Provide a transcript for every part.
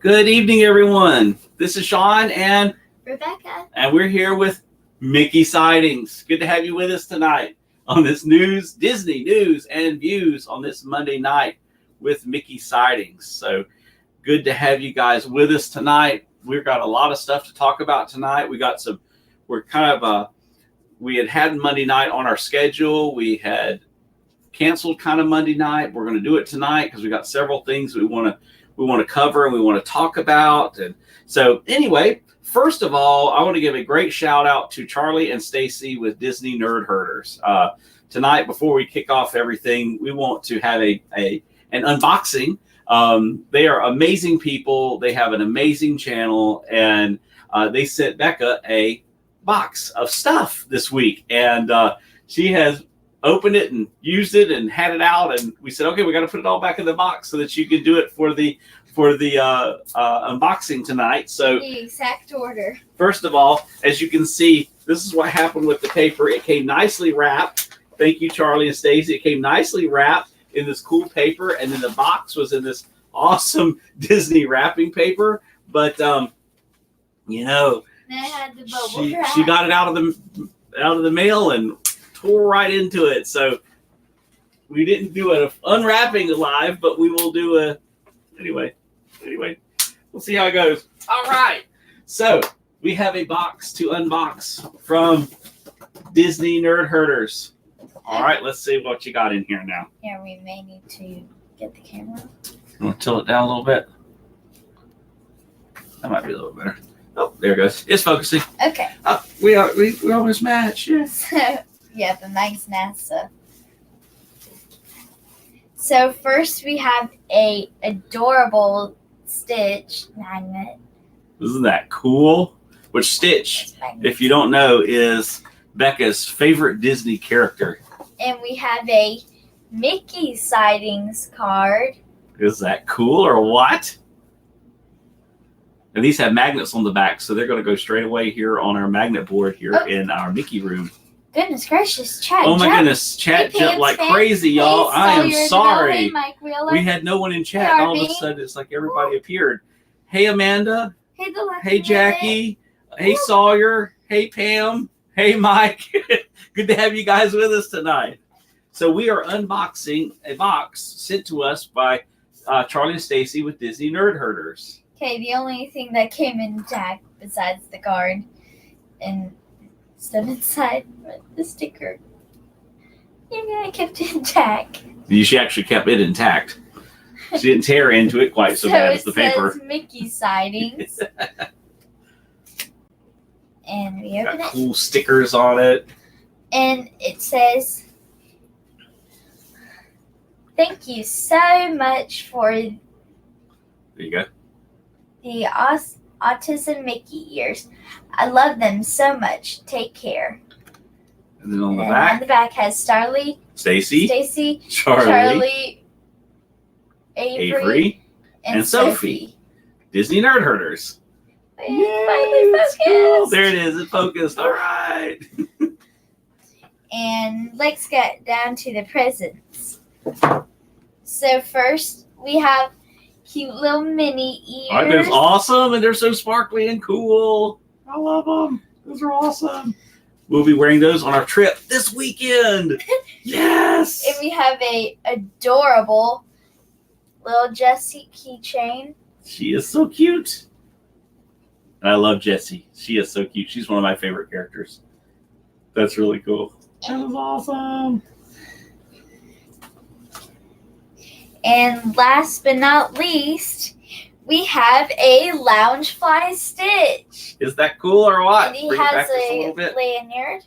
Good evening, everyone. This is Sean and Rebecca. And we're here with Mickey Sightings. Good to have you with us tonight on this Disney news and views on this Monday night with Mickey Sightings. So good to have you guys with us tonight. We've got a lot of stuff to talk about tonight. We had Monday night on our schedule. We had canceled kind of Monday night. We're going to do it tonight because we got several things we want to cover and we want to talk about. And so anyway, first of all, I want to give a great shout out to Charlie and Stacy with Disney Nerd Herders. Tonight, before we kick off everything, we want to have an unboxing. They are amazing people. They have an amazing channel, and they sent Becca a box of stuff this week, and she has opened it and used it and had it out, and we said, okay, we got to put it all back in the box so that you can do it for the unboxing tonight. So the exact order. First of all, as you can see, this is what happened with the paper. It came nicely wrapped. Thank you, Charlie and Stacey. It came nicely wrapped in this cool paper, and then the box was in this awesome Disney wrapping paper. But They had the bubble wrap. she got it out of the mail and tore right into it. So we didn't do an unwrapping live, but we will do anyway, we'll see how it goes. All right. So we have a box to unbox from Disney Nerd Herders. All right, let's see what you got in here now. Here, we may need to get the camera. You want to tilt it down a little bit? That might be a little better. Oh, there it goes. It's focusing. Okay. We almost match. Yes. Yeah, the nice NASA. So first we have a adorable Stitch magnet. Isn't that cool? Which Stitch, if you don't know, is Becca's favorite Disney character. And we have a Mickey Sightings card. Is that cool or what? And these have magnets on the back, so they're going to go straight away here on our magnet board here in our Mickey room. Goodness gracious, chat. Oh my goodness, chat jumped like crazy, y'all. I am sorry. Hey, Mike Wheeler. We had no one in chat. Hey, All of a sudden, it's like everybody appeared. Hey, Amanda. Hey, Jackie. Hey, Sawyer. Hey, Pam. Hey, Mike. Good to have you guys with us tonight. So we are unboxing a box sent to us by Charlie and Stacy with Disney Nerd Herders. Okay, the only thing that came intact besides the card and stuff inside the sticker. Yeah, I kept it intact. She actually kept it intact. She didn't tear into it quite so bad as the paper. So it says Mickey Sightings. And we open it. Cool stickers on it. And it says, thank you so much for there you go. The Autism Mickey ears. I love them so much. Take care. And then on the back has Starly, Stacy, Charlie, Avery, and Sophie. Disney Nerd Herders. Finally focused. Cool. There it is. It's focused. All right. And let's get down to the presents. So first we have cute little mini ears. Aren't those awesome? And they're so sparkly and cool. I love them. Those are awesome. We'll be wearing those on our trip this weekend. Yes. And we have a adorable little Jessie keychain. She is so cute. And I love Jessie. She is so cute. She's one of my favorite characters. That's really cool. That was awesome. And last but not least, we have a Loungefly Stitch. Is that cool or what? And he Bring it has back just a little bit. lanyard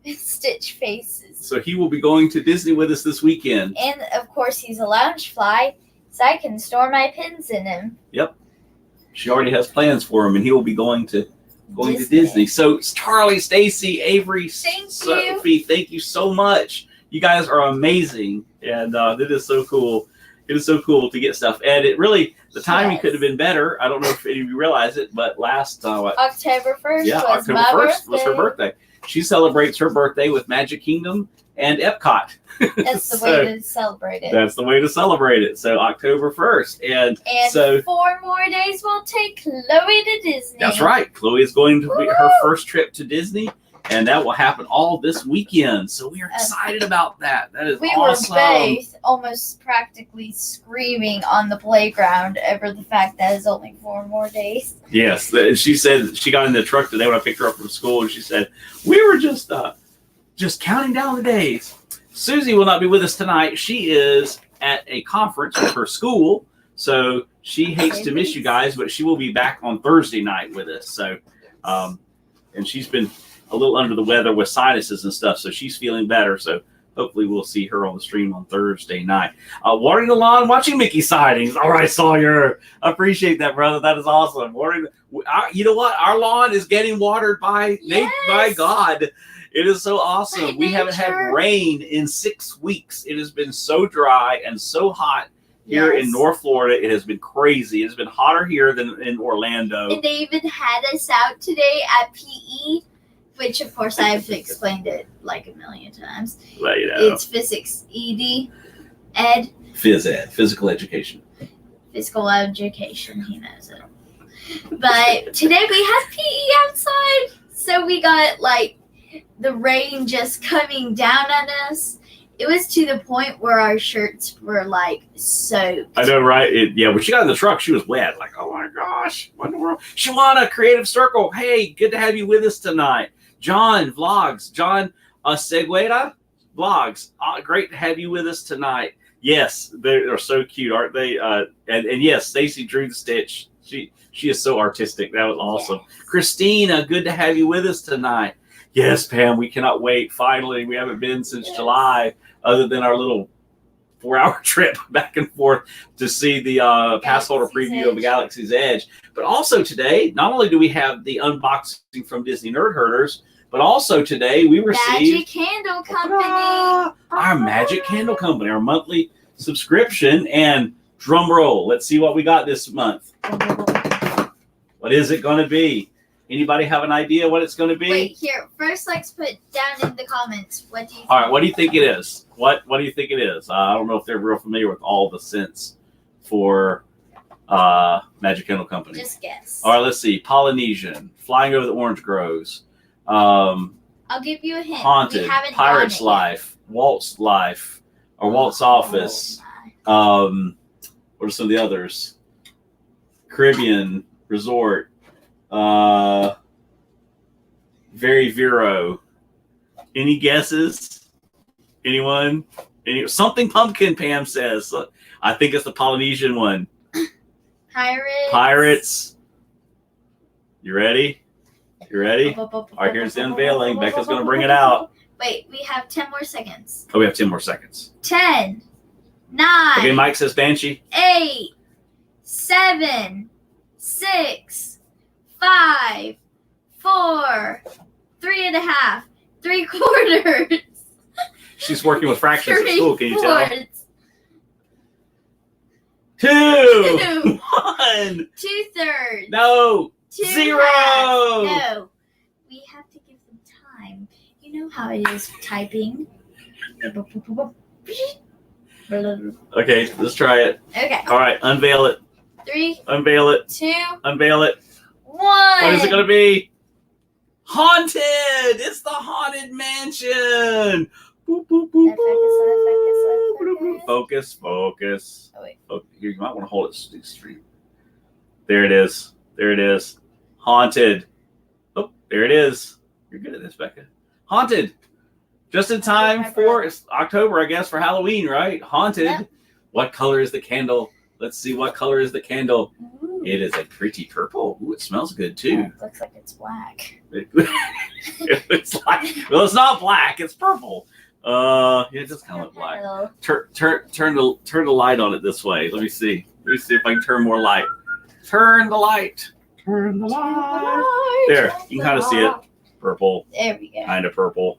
with Stitch faces. So he will be going to Disney with us this weekend. And of course, he's a Loungefly, so I can store my pins in him. Yep. She already has plans for him, and he will be going to Disney. So it's Charlie, Stacy, Avery, Sophie, thank you so much. You guys are amazing, and it is so cool. It is so cool to get stuff, and it really the timing could have been better. I don't know if any of you realize it, but last October 1st October 1st was her birthday. she celebrates her birthday with Magic Kingdom and Epcot. That's the way to celebrate it. That's the way to celebrate it. So October 1st. And so 4 more days will take Chloe to Disney. That's right. Chloe is going to be her first trip to Disney, and that will happen all this weekend. So we are excited about that. That is awesome. We were both almost practically screaming on the playground over the fact that it's only 4 more days. Yes. She said she got in the truck today when I picked her up from school, and she said, we were just counting down the days. Susie will not be with us tonight. She is at a conference with her school, so she hates to miss you guys, but she will be back on Thursday night with us. So, and she's been a little under the weather with sinuses and stuff, so she's feeling better. So hopefully we'll see her on the stream on Thursday night. Watering the lawn, watching Mickey Sightings. All right, Sawyer. I appreciate that, brother. That is awesome. You know what? Our lawn is getting watered by God. It is so awesome. We haven't had rain in 6 weeks. It has been so dry and so hot here in North Florida. It has been crazy. It has been hotter here than in Orlando. And they even had us out today at PE, which of course I've explained it like a million times. Well, you know. It's physics ed. Phys ed, physical education. Physical education, he knows it. But today we had PE outside, so we got like the rain just coming down on us. It was to the point where our shirts were like soaked. I know, right? When she got in the truck, she was wet. Like, oh my gosh, what in the world? Shawana, Creative Circle. Hey, good to have you with us tonight. John Vlogs. John Segueda Vlogs. Great to have you with us tonight. Yes, they're so cute, aren't they? And yes, Stacy drew the stitch. She is so artistic. That was awesome. Yes. Christina, good to have you with us tonight. Yes, Pam, we cannot wait. Finally, we haven't been since July, other than our little 4-hour trip back and forth to see the pass holder preview of the Galaxy's Edge. But also today, not only do we have the unboxing from Disney Nerd Herders, but also today we received Magic Candle Company. Our Magic Candle Company, our monthly subscription. And drum roll, let's see what we got this month. What is it going to be? Anybody have an idea what it's going to be? Wait, here. First, let's put down in the comments. What do you think? All right, what do you think it is? What do you think it is? I don't know if they're real familiar with all the scents for Magic Candle Company. Just guess. All right, let's see. Polynesian, Flying Over the Orange Groves. I'll give you a hint. Haunted, Pirate's Life, Walt's Life, or Walt's Office. What are some of the others? Caribbean Resort. Very Vero. Any guesses? Anyone? Something pumpkin, Pam says. I think it's the Polynesian one. Pirates. You ready? You ready? All right, here's the unveiling. Becca's going to bring it out. Wait, we have 10 more seconds. Oh, we have 10 more seconds. 10, 9. Okay, Mike says Banshee. 8, 7, 6, 5, 4, 3.5, 3/4. She's working with fractions at school, can you tell? 2, 1. 2/3. No. 2 0. No. We have to give them time. You know how it is typing. Okay, let's try it. Okay. All right, unveil it. 3. Unveil it. 2. Unveil it. 1. What is it going to be? Haunted! It's the Haunted Mansion! Boop, boop, boop, boop. Focus. Oh, wait. Here, you might want to hold it extreme. There it is. Haunted. Oh, there it is. You're good at this, Becca. Haunted. Just in time for it's October, I guess, for Halloween, right? Haunted. Yep. What color is the candle? Let's see what color is the candle. Ooh. It is a pretty purple. Ooh, it smells good too. It looks like it's black. It's like, well, it's not black. It's purple. It does kind of look black. Turn the light on it this way. Let me see. If I can turn more light. Turn the light. There, you can kind of see it. Purple. There we go. Kind of purple.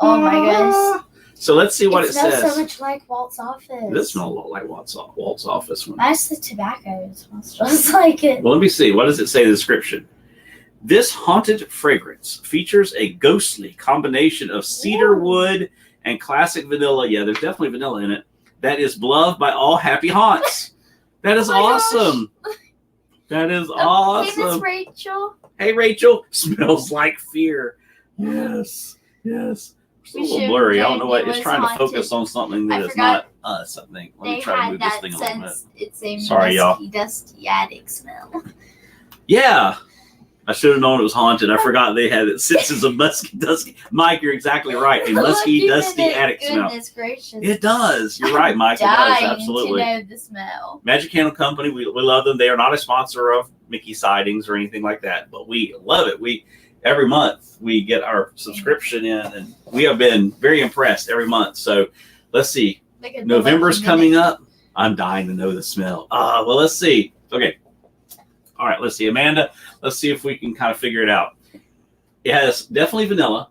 Oh my gosh. So let's see what it smells says. so much like Walt's office. It does smell a lot like Walt's office one. That's the tobacco. It smells just like it. Well, let me see. What does it say in the description? This haunted fragrance features a ghostly combination of cedar wood and classic vanilla. Yeah, there's definitely vanilla in it. That is beloved by all happy haunts. That is awesome. That is awesome. Hey, Miss Rachel. Hey, Rachel. Smells like fear. Yes. Yes. It's a little blurry. I don't know what. It's trying to focus on something that is not us, I think. Let me try to move this thing a little bit. It's a Sorry, y'all. Dusty attic smell. Yeah. I should have known it was haunted. I forgot they had it. Senses of musky, dusty. Mike, you're exactly right. A musky, dusty attic smell. Goodness gracious. It does. You're right, Mike. It does. Absolutely. To know the smell. Magic Candle Company. We love them. They are not a sponsor of Mickey Sightings or anything like that, but we love it. Every month we get our subscription in, and we have been very impressed every month. So let's see. November's coming up. I'm dying to know the smell. Well, let's see. Okay. All right, let's see. Amanda, let's see if we can kind of figure it out. It has definitely vanilla.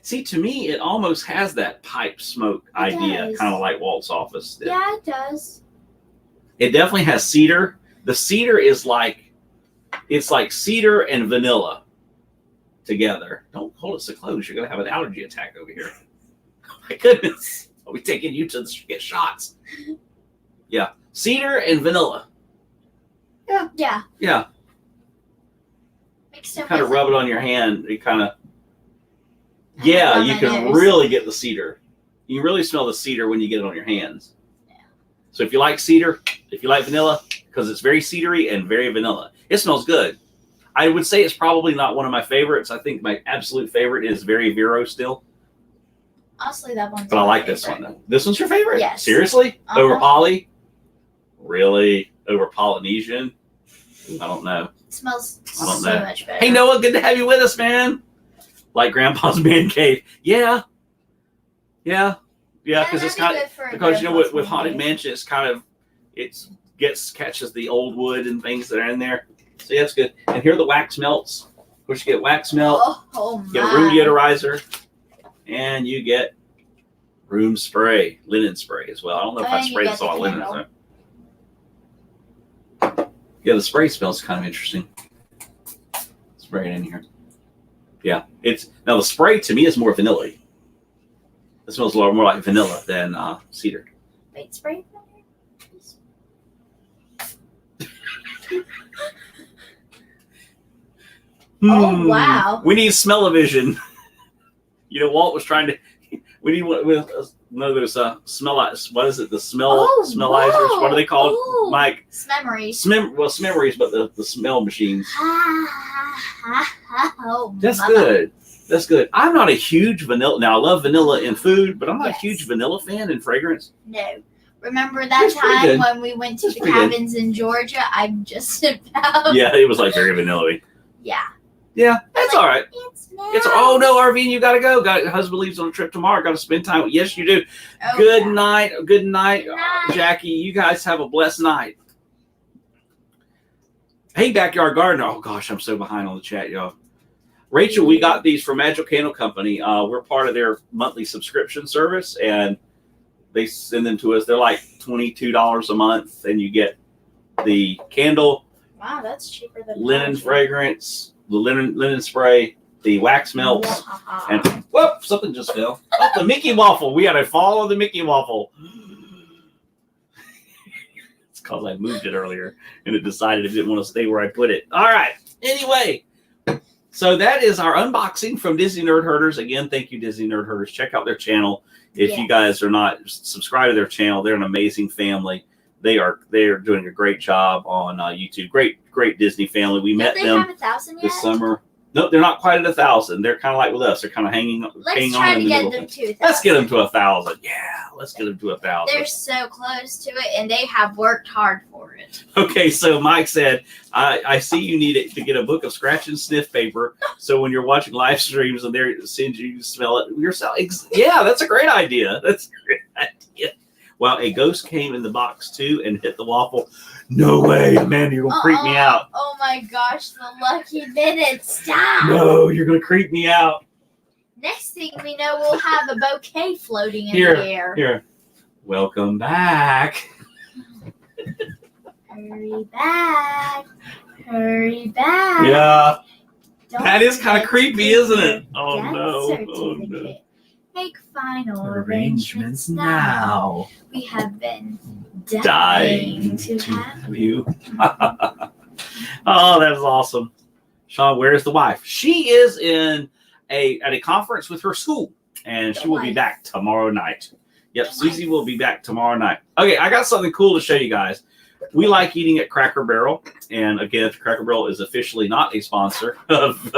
See, to me, it almost has that pipe smoke idea, kind of like Walt's office did. Yeah, it does. It definitely has cedar. The cedar is it's like cedar and vanilla together. Don't hold it so close. You're going to have an allergy attack over here. Oh, my goodness. Are we taking you to get shots? Yeah. Cedar and vanilla. Yeah. Yeah. Yeah. Mixed up kind of with rub it on your hand. It kind of, yeah, you can really get the cedar. You can really smell the cedar when you get it on your hands. Yeah. So if you like cedar, if you like vanilla, because it's very cedary and very vanilla, it smells good. I would say it's probably not one of my favorites. I think my absolute favorite is Very Vero still. Honestly, that one's But I like this one though. This one's your favorite? Yes. Seriously? Over Polly? Really? Over Polynesian? I don't know. It smells I don't so know. much better. Hey Noah, good to have you with us, man. Like Grandpa's man cave. Yeah. Yeah. Yeah, because it's kind of, because you know with Haunted Mansion, it's kind of, catches the old wood and things that are in there. So yeah, it's good. And here are the wax melts. Of course, you get wax melt. Oh my. Get a room deodorizer, and you get room spray, linen spray as well. I don't know if I sprayed this on linen. So. Yeah, the spray smells kind of interesting. Spray it in here. Yeah, now the spray to me is more vanilla. It smells a lot more like vanilla than cedar. Wait, spray. Oh wow! We need smell-o-vision. You know, Walt was trying to. We need no. There's a smell. What is it? The smellizers. Whoa. What are they called, Ooh. Mike? Smemories. Smemories, but the smell machines. Oh, That's good. That's good. I'm not a huge vanilla. Now I love vanilla in food, but I'm not a huge vanilla fan in fragrance. No. Remember that time when we went to the cabins in Georgia? I'm just about. Yeah, it was like very vanilla-y. Yeah. Yeah, that's all right. It's oh no, Arvine, you gotta go. Husband leaves on a trip tomorrow. Got to spend time. Yes, you do. Oh, Good night. Good night, Jackie. You guys have a blessed night. Hey, Backyard Gardener. Oh gosh, I'm so behind on the chat, y'all. Rachel, we got these from Magic Candle Company. We're part of their monthly subscription service, and they send them to us. They're like $22 a month, and you get the candle. Wow, that's cheaper than linen fragrance. The linen spray, the wax melts, and whoop, something just fell. Oh, the Mickey waffle. We had to follow the Mickey waffle. It's because I moved it earlier and it decided it didn't want to stay where I put it. All right. Anyway, so that is our unboxing from Disney Nerd Herders. Again, thank you, Disney Nerd Herders. Check out their channel. If you guys are not subscribed to their channel, they're an amazing family. They are doing a great job on YouTube. Great Disney family. We met them have 1,000 this summer. No, they're not quite at 1,000. They're kind of like with us. They're kind of hanging on. Let's try to get them to 1,000. Let's get them to 1,000. Yeah, let's get them to 1,000. They're so close to it, and they have worked hard for it. Okay, so Mike said, I see you need it to get a book of scratch and sniff paper. So when you're watching live streams and they send you to smell it yourself. Yeah, that's a great idea. That's a great idea. Well, a ghost came in the box too and hit the waffle. No way, Amanda, you're gonna creep me out. Oh my gosh, the lucky minute! Stop. No, you're gonna creep me out. Next thing we know, we'll have a bouquet floating in the air. Here, welcome back. Hurry back. Hurry back. Yeah. Don't That is kind of forget creepy, to isn't get it? Oh death no. Oh certificate. no. Make final arrangements now. We have been dying to have you. Oh, that's awesome. Sean, where's the wife? She is at a conference with her school, and she will be back tomorrow night. Yep, Susie will be back tomorrow night. Okay, I got something cool to show you guys. We like eating at Cracker Barrel, and again, Cracker Barrel is officially not a sponsor of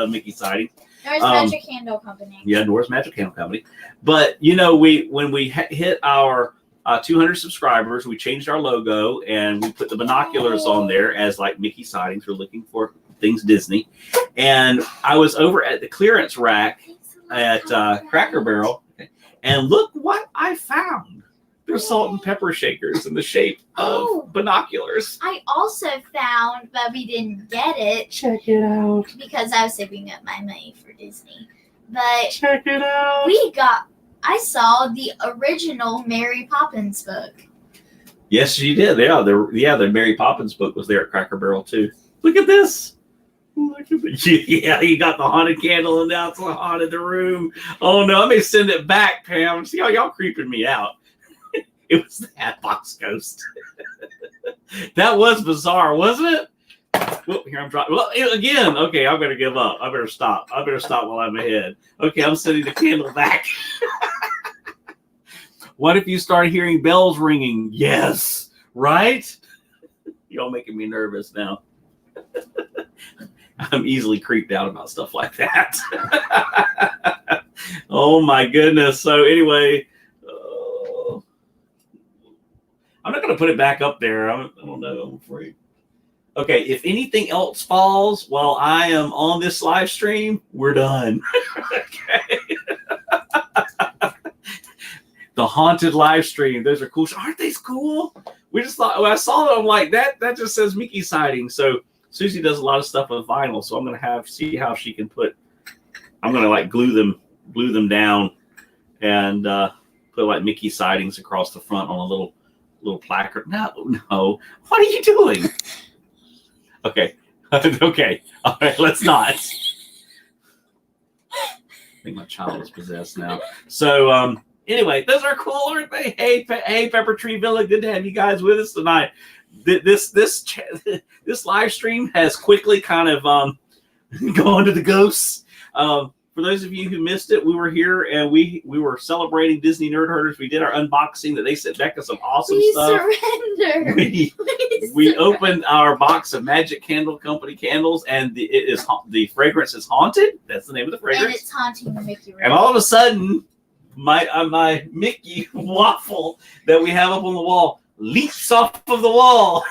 Mickey Sightings. North Magic Candle Company. Yeah, North Magic Candle Company. But you know, when we hit our 200 subscribers, we changed our logo and we put the binoculars on there as like Mickey Sightings. We're looking for things Disney. And I was over at the clearance rack at Cracker Barrel, and look what I found. There's salt and pepper shakers in the shape of binoculars. I also found, but we didn't get it. Check it out. Because I was saving up my money for Disney. But check it out. I saw the original Mary Poppins book. Yes, you did. Yeah, the Mary Poppins book was there at Cracker Barrel too. Look at this. Look at this. Yeah, you got the haunted candle, and now it's haunted the room. Oh no, I may send it back, Pam. See how y'all creeping me out. It was the Hatbox Ghost. That was bizarre, wasn't it? Well, here I'm dropping. Well, again, okay, I better give up. I better stop. While I'm ahead. Okay, I'm sending the candle back. What if you start hearing bells ringing? Yes, right? Y'all making me nervous now. I'm easily creeped out about stuff like that. Oh my goodness. So anyway, I'm not going to put it back up there. I don't know. I'm afraid. Okay, if anything else falls while I am on this live stream, we're done. Okay. The haunted live stream. Those are cool. Aren't they cool? We just thought, when I saw them, I'm like, that just says Mickey Sightings. So Susie does a lot of stuff with vinyl. So I'm going to see how she can I'm going to like glue them down and put like Mickey Sightings across the front on a little placard. No. What are you doing? Okay. Okay. All right. Let's not. I think my child is possessed now. So, anyway, those are cool, aren't they? Hey, Pepper Tree Villa. Good to have you guys with us tonight. This live stream has quickly kind of gone to the ghosts. For those of you who missed it, we were here and we were celebrating Disney Nerd Herders. We did our unboxing that they sent back us some awesome stuff. Surrender. We opened our box of Magic Candle Company candles, and the fragrance is Haunted. That's the name of the fragrance. And it's haunting the Mickey room. And all of a sudden, my Mickey waffle that we have up on the wall leaps off of the wall.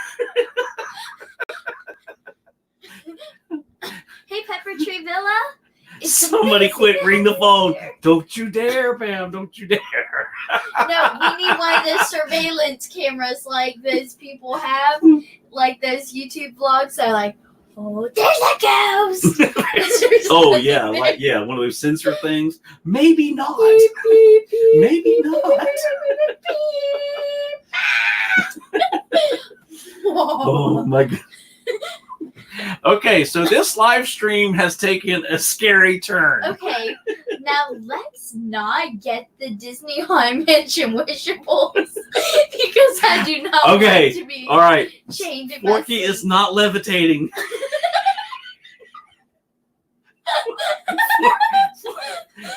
Hey, Pepper Tree Villa. Somebody quick, ring the phone. Don't you dare, Pam. Don't you dare. No, we need one of those surveillance cameras like those people have, like those YouTube vlogs. So like, oh, there's a ghost. Oh, yeah. One of those sensor things. Maybe not. Maybe not. Oh, my God. Okay, so this live stream has taken a scary turn. Okay, now let's not get the Disney Haunted Mansion wishables because I do not want to be all right. chained in Forky is not levitating.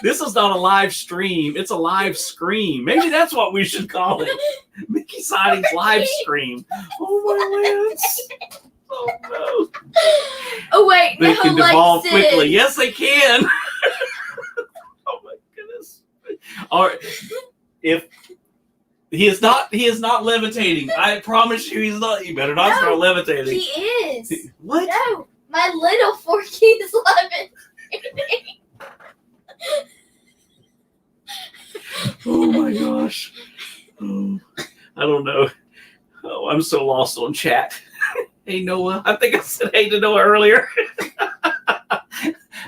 This is not a live stream. It's a live scream. Maybe that's what we should call it. Mickey Sightings live stream. Oh, my lands. Oh, no. Oh, wait. They can devolve like quickly. Yes, they can. Oh, my goodness. All right. If he is not levitating. I promise you he's not. You better not start levitating. He is. What? No. My little Forky is levitating. Oh, my gosh. Oh, I don't know. Oh, I'm so lost on chat. Hey, Noah. I think I said hey to Noah earlier.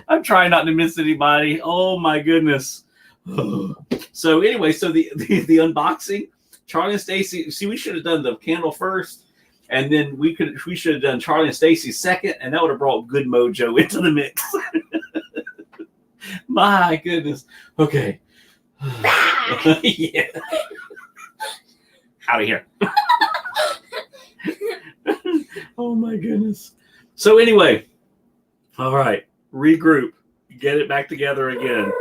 I'm trying not to miss anybody. Oh, my goodness. So anyway, the unboxing, Charlie and Stacy, see, we should have done the candle first and then we should have done Charlie and Stacy second, and that would have brought good mojo into the mix. My goodness. Okay. Yeah. Out of here. Oh my goodness. So anyway, all right, regroup, get it back together again.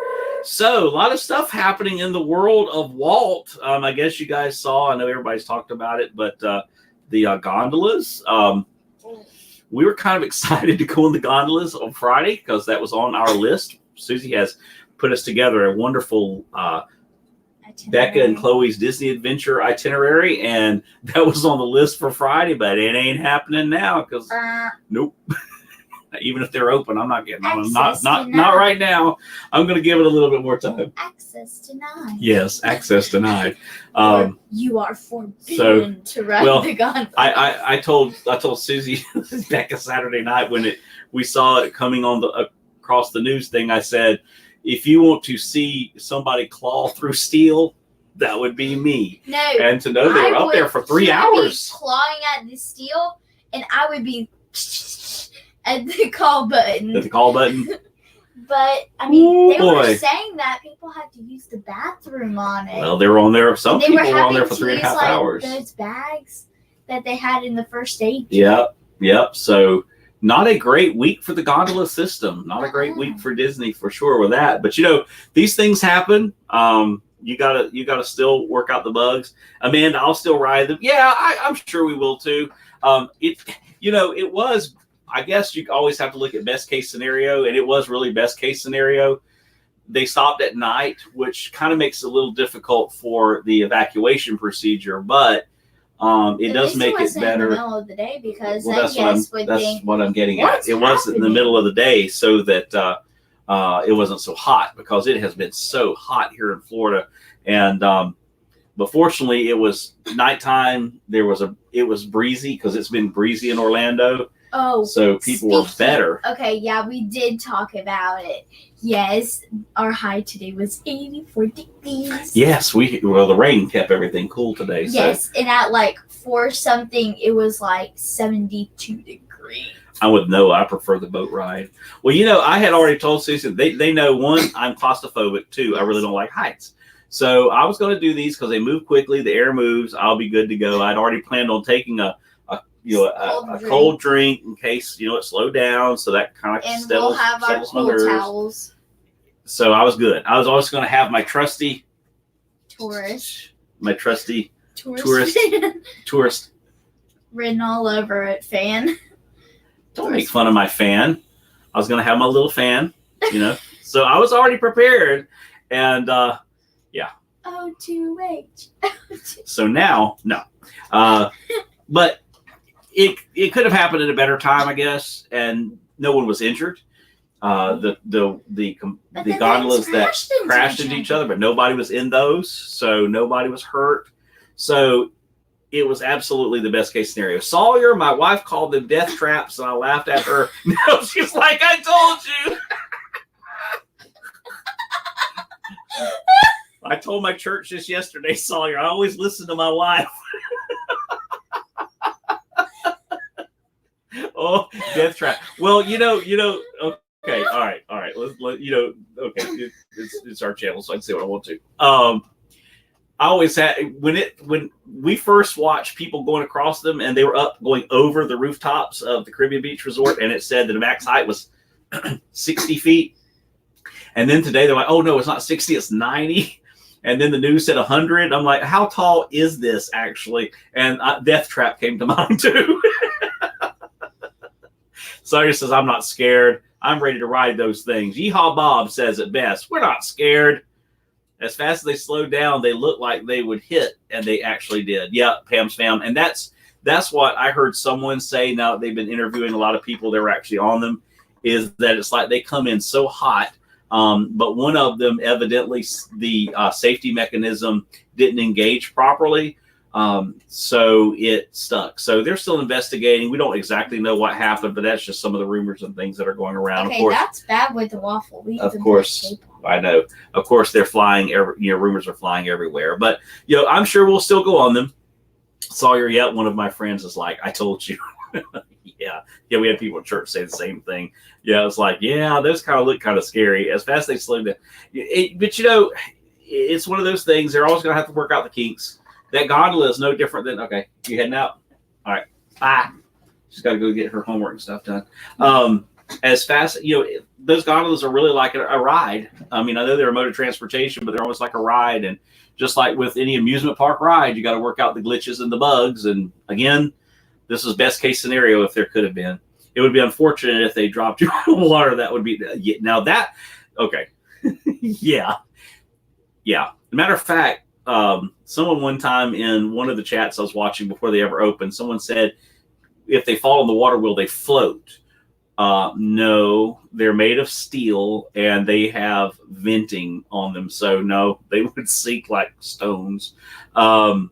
So a lot of stuff happening in the world of Walt. I guess you guys saw, I know everybody's talked about it, but the gondolas, we were kind of excited to go on the gondolas on Friday because that was on our list. Susie has put us together a wonderful Becca and Chloe's Disney Adventure itinerary, and that was on the list for Friday, but it ain't happening now because nope. Even if they're open, I'm not getting on them. Not right now. I'm going to give it a little bit more time. Access denied. Yes, access denied. You are forbidden to ride the gondola. I told Susie Becca Saturday night when we saw it coming on across the news thing. I said, if you want to see somebody claw through steel, that would be me. No, and to know they were up there for 3 hours, clawing at the steel, and I would be at the call button. At the call button. But I mean, they were saying that people had to use the bathroom on it. Well, they were on there. Some people were on there for 3.5 hours. Those bags that they had in the first stage. Yep. So not a great week for the gondola system. Not a great week for Disney for sure with that. But these things happen. You gotta still work out the bugs. Amanda, I'll still ride them. Yeah, I'm sure we will too. It was. I guess you always have to look at best case scenario, and it was really best case scenario. They stopped at night, which kind of makes it a little difficult for the evacuation procedure, but it does make it better. In the middle of the day because that's what I'm getting at. It wasn't in the middle of the day so that it wasn't so hot, because it has been so hot here in Florida, and but fortunately it was nighttime. It was breezy because it's been breezy in Orlando. Oh, so people were better. Okay, yeah, we did talk about it. Yes, our high today was 84 degrees. Yes, the rain kept everything cool today. Yes, and at 4 something, it was 72 degrees. I would know. I prefer the boat ride. Well, I had already told Susan, they know, one, I'm claustrophobic, two, I really don't like heights. So I was going to do these because they move quickly, the air moves, I'll be good to go. I'd already planned on taking a cold drink in case it slowed down, so that kind of and we'll have our cold towels. So I was good. I was always going to have my trusty tourist written all over it fan. Don't make fun of my fan. I was going to have my little fan, so I was already prepared, and yeah. O2H. So now, no, but. It could have happened at a better time, I guess, and no one was injured. The gondolas that crashed into each other, but nobody was in those, so nobody was hurt. So it was absolutely the best case scenario. Sawyer, my wife called them death traps, and I laughed at her. No, she's like, I told you. I told my church this yesterday, Sawyer. I always listen to my wife. Oh, death trap. Well, okay, all right. Okay, it's our channel, so I can say what I want to. I always had when we first watched people going across them, and they were going over the rooftops of the Caribbean Beach Resort, and it said that the max height was 60 feet. And then today they're like, oh no, it's not 60, it's 90. And then the news said 100. I'm like, how tall is this actually? And death trap came to mind too. Sawyer says, I'm not scared. I'm ready to ride those things. Yeehaw Bob says it best. We're not scared. As fast as they slowed down, they looked like they would hit, and they actually did. Yeah, Pam's fam. And that's what I heard someone say. Now they've been interviewing a lot of people that were actually on them, is that it's like they come in so hot. But one of them, evidently, the safety mechanism didn't engage properly. So it stuck. So they're still investigating. We don't exactly know what happened, but that's just some of the rumors and things that are going around. Okay, of course, that's bad with the waffle. Of course, I know. Of course, they're flying. Rumors are flying everywhere. But I'm sure we'll still go on them. Sawyer, yet one of my friends is like, I told you. Yeah, we had people at church say the same thing. Yeah, it's like, yeah, those kind of look kind of scary. As fast as they slow down, but it's one of those things. They're always going to have to work out the kinks. That gondola is no different than, okay, you heading out? All right, bye. She's got to go get her homework and stuff done. As fast, those gondolas are really like a ride. I mean, I know they're a mode of transportation, but they're almost like a ride. And just like with any amusement park ride, you got to work out the glitches and the bugs. And again, this is best case scenario if there could have been. It would be unfortunate if they dropped you in the water. That would be now that okay. Yeah. Matter of fact, someone one time in one of the chats I was watching before they ever opened, someone said, if they fall in the water, will they float? No, they're made of steel and they have venting on them. So no, they would sink like stones. But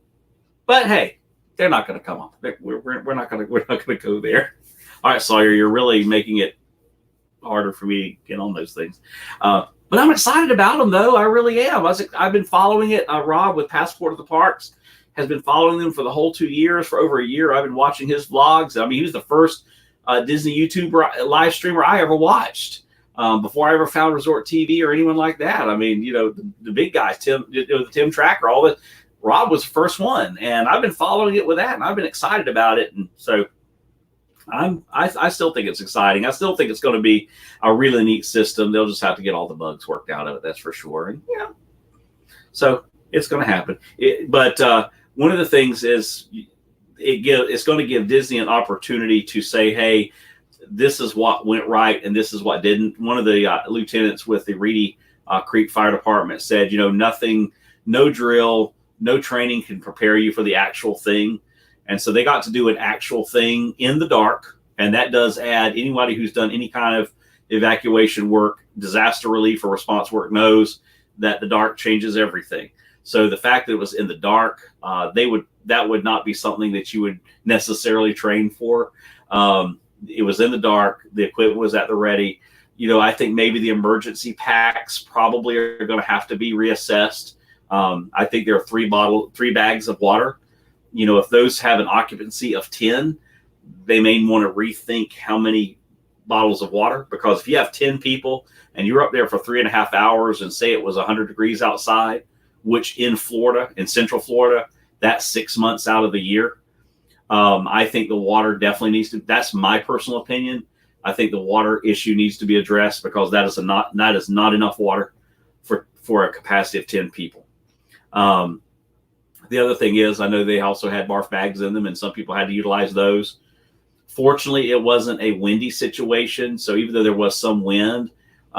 hey, they're not going to come up. We're not going to go there. All right, Sawyer, you're really making it harder for me to get on those things. But I'm excited about them, though. I really am. I've been following it. Rob with Passport to the Parks has been following them for the whole 2 years. For over a year, I've been watching his vlogs. I mean, he was the first Disney YouTube live streamer I ever watched before I ever found Resort TV or anyone like that. I mean, the big guys, Tim Tracker, all that. Rob was the first one, and I've been following it with that, and I've been excited about it. And so I still think it's exciting. I still think it's going to be a really neat system. They'll just have to get all the bugs worked out of it, that's for sure. And so it's going to happen. But one of the things is it's going to give Disney an opportunity to say, hey, this is what went right and this is what didn't. One of the lieutenants with the Reedy Creek Fire Department said, nothing, no drill, no training can prepare you for the actual thing. And so they got to do an actual thing in the dark. And that does add, anybody who's done any kind of evacuation work, disaster relief or response work knows that the dark changes everything. So the fact that it was in the dark, that would not be something that you would necessarily train for. It was in the dark. The equipment was at the ready. I think maybe the emergency packs probably are going to have to be reassessed. I think there are 3 bags of water. If those have an occupancy of 10, they may want to rethink how many bottles of water, because if you have 10 people and you're up there for 3.5 hours and say it was 100 degrees outside, which in Florida, in Central Florida, that's 6 months out of the year. I think the water definitely needs to, that's my personal opinion. I think the water issue needs to be addressed because that is not enough water for a capacity of 10 people. The other thing is, I know they also had barf bags in them, and some people had to utilize those. Fortunately, it wasn't a windy situation, so even though there was some wind,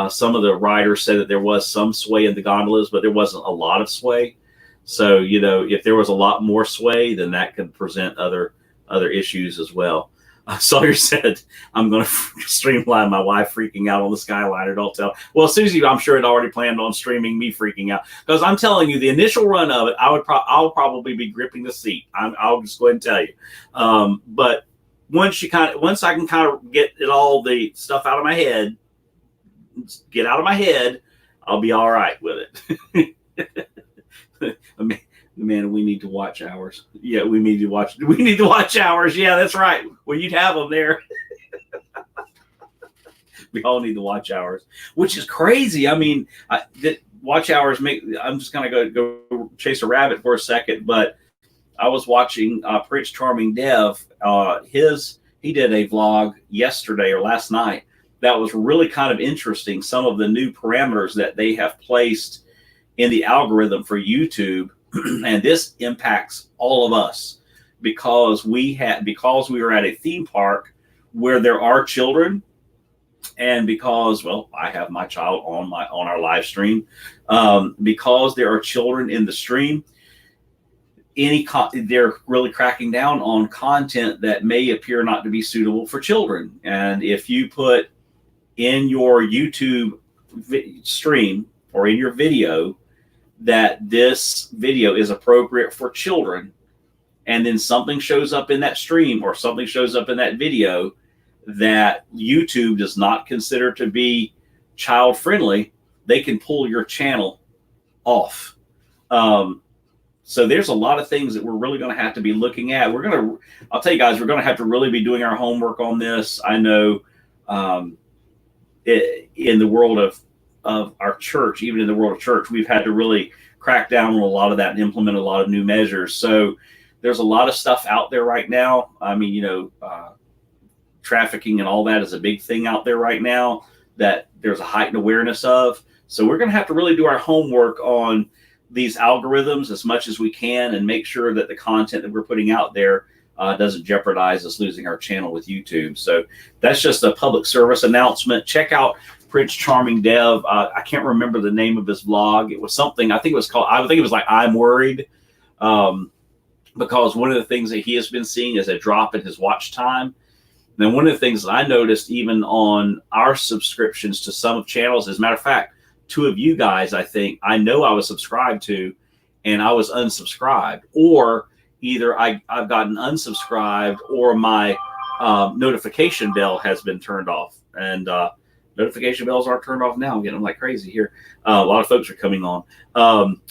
some of the riders said that there was some sway in the gondolas, but there wasn't a lot of sway. So, if there was a lot more sway, then that could present other issues as well. Sawyer said, I'm going to streamline my wife freaking out on the Skyliner. Don't tell. Well, Susie, I'm sure had already planned on streaming me freaking out, because I'm telling you, the initial run of it, I'll probably be gripping the seat. I'll just go ahead and tell you. But once I can kind of get all the stuff out of my head, I'll be all right with it. Man, we need to watch hours. Yeah, we need to watch hours. Yeah, that's right. Well, you'd have them there. We all need to watch hours, which is crazy. I mean, watch hours I'm just going to go chase a rabbit for a second, but I was watching Prince Charming Dev. He did a vlog yesterday or last night that was really kind of interesting. Some of the new parameters that they have placed in the algorithm for YouTube. And this impacts all of us because we were at a theme park where there are children, and because, well, I have my child on our live stream, because there are children in the stream, they're really cracking down on content that may appear not to be suitable for children. And if you put in your YouTube stream or in your video that this video is appropriate for children, and then something shows up in that stream or something shows up in that video that YouTube does not consider to be child friendly, they can pull your channel off. So there's a lot of things that we're really going to have to be looking at. I'll tell you guys, we're going to have to really be doing our homework on this. I know in the world of our church, even in the world of church, we've had to really crack down on a lot of that and implement a lot of new measures. So there's a lot of stuff out there right now. I mean, trafficking and all that is a big thing out there right now that there's a heightened awareness of. So we're going to have to really do our homework on these algorithms as much as we can and make sure that the content that we're putting out there doesn't jeopardize us losing our channel with YouTube. So that's just a public service announcement. Check out Prince Charming Dev. I can't remember the name of his vlog. It was something, I think it was like I'm Worried, because one of the things that he has been seeing is a drop in his watch time. And then one of the things that I noticed even on our subscriptions to some of channels, as a matter of fact, 2 of you guys, I think, I know I was subscribed to and I was unsubscribed, or either I've gotten unsubscribed or my notification bell has been turned off. And notification bells aren't turned off now. I'm getting them like crazy here. A lot of folks are coming on.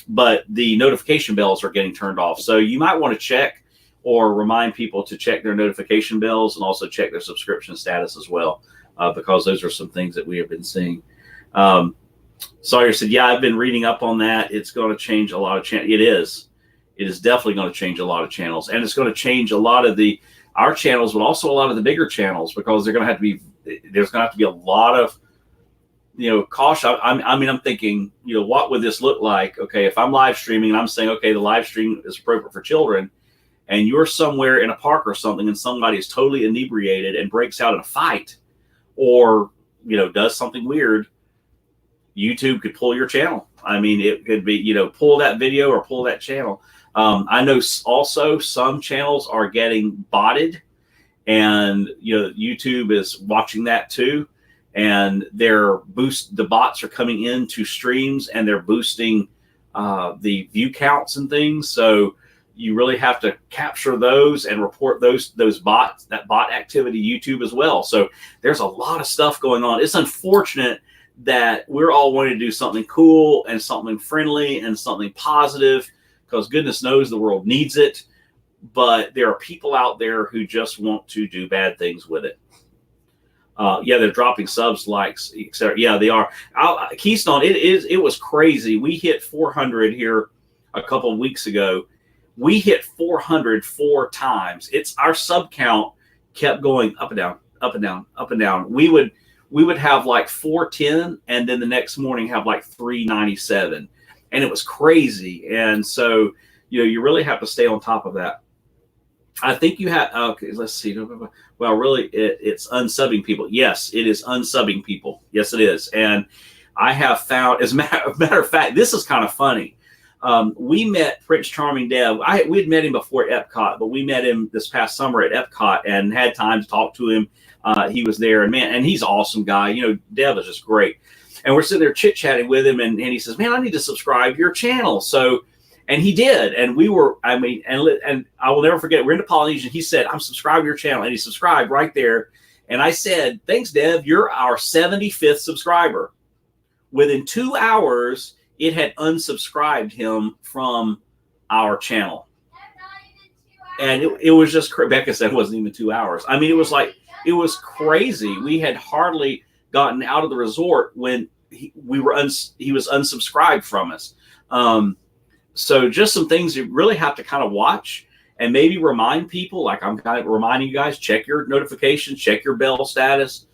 But the notification bells are getting turned off. So you might want to check or remind people to check their notification bells and also check their subscription status as well, because those are some things that we have been seeing. Sawyer said, yeah, I've been reading up on that. It's going to change a lot of channels. It is definitely going to change a lot of channels, and it's going to change a lot of our channels, but also a lot of the bigger channels, because there's going to have to be a lot of, caution. I'm thinking, what would this look like? Okay, if I'm live streaming and I'm saying, okay, the live stream is appropriate for children, and you're somewhere in a park or something and somebody is totally inebriated and breaks out in a fight or, does something weird, YouTube could pull your channel. I mean, it could be, pull that video or pull that channel. I know also some channels are getting botted, and, YouTube is watching that too. And the bots are coming into streams and they're boosting the view counts and things. So you really have to capture those and report that bot activity to YouTube as well. So there's a lot of stuff going on. It's unfortunate that we're all wanting to do something cool and something friendly and something positive, because goodness knows the world needs it. But there are people out there who just want to do bad things with it. They're dropping subs, likes, etc. Yeah, they are. Keystone, it was crazy. We hit 400 here a couple of weeks ago. We hit 400 4 times. Our sub count kept going up and down, up and down, up and down. We would have like 410, and then the next morning have like 397, and it was crazy. And so, you really have to stay on top of that. I think you have. Okay, let's see. Well, really, it's unsubbing people. Yes, it is unsubbing people. Yes, it is. And I have found, as a matter of fact, this is kind of funny. We met Prince Charming Dev. We had met him before at Epcot, but we met him this past summer at Epcot and had time to talk to him. He was there, and he's an awesome guy. Dev is just great. And we're sitting there chit-chatting with him, and he says, man, I need to subscribe to your channel. So, and he did. And we were, and I will never forget, we're in the Polynesian. He said, I'm subscribed to your channel. And he subscribed right there. And I said, thanks, Dev. You're our 75th subscriber. Within 2 hours, it had unsubscribed him from our channel. And it was just, Becca said it wasn't even 2 hours. I mean, it was crazy. We had hardly gotten out of the resort when he was unsubscribed from us. So just some things you really have to kind of watch and maybe remind people, like I'm kind of reminding you guys, check your notifications, check your bell status,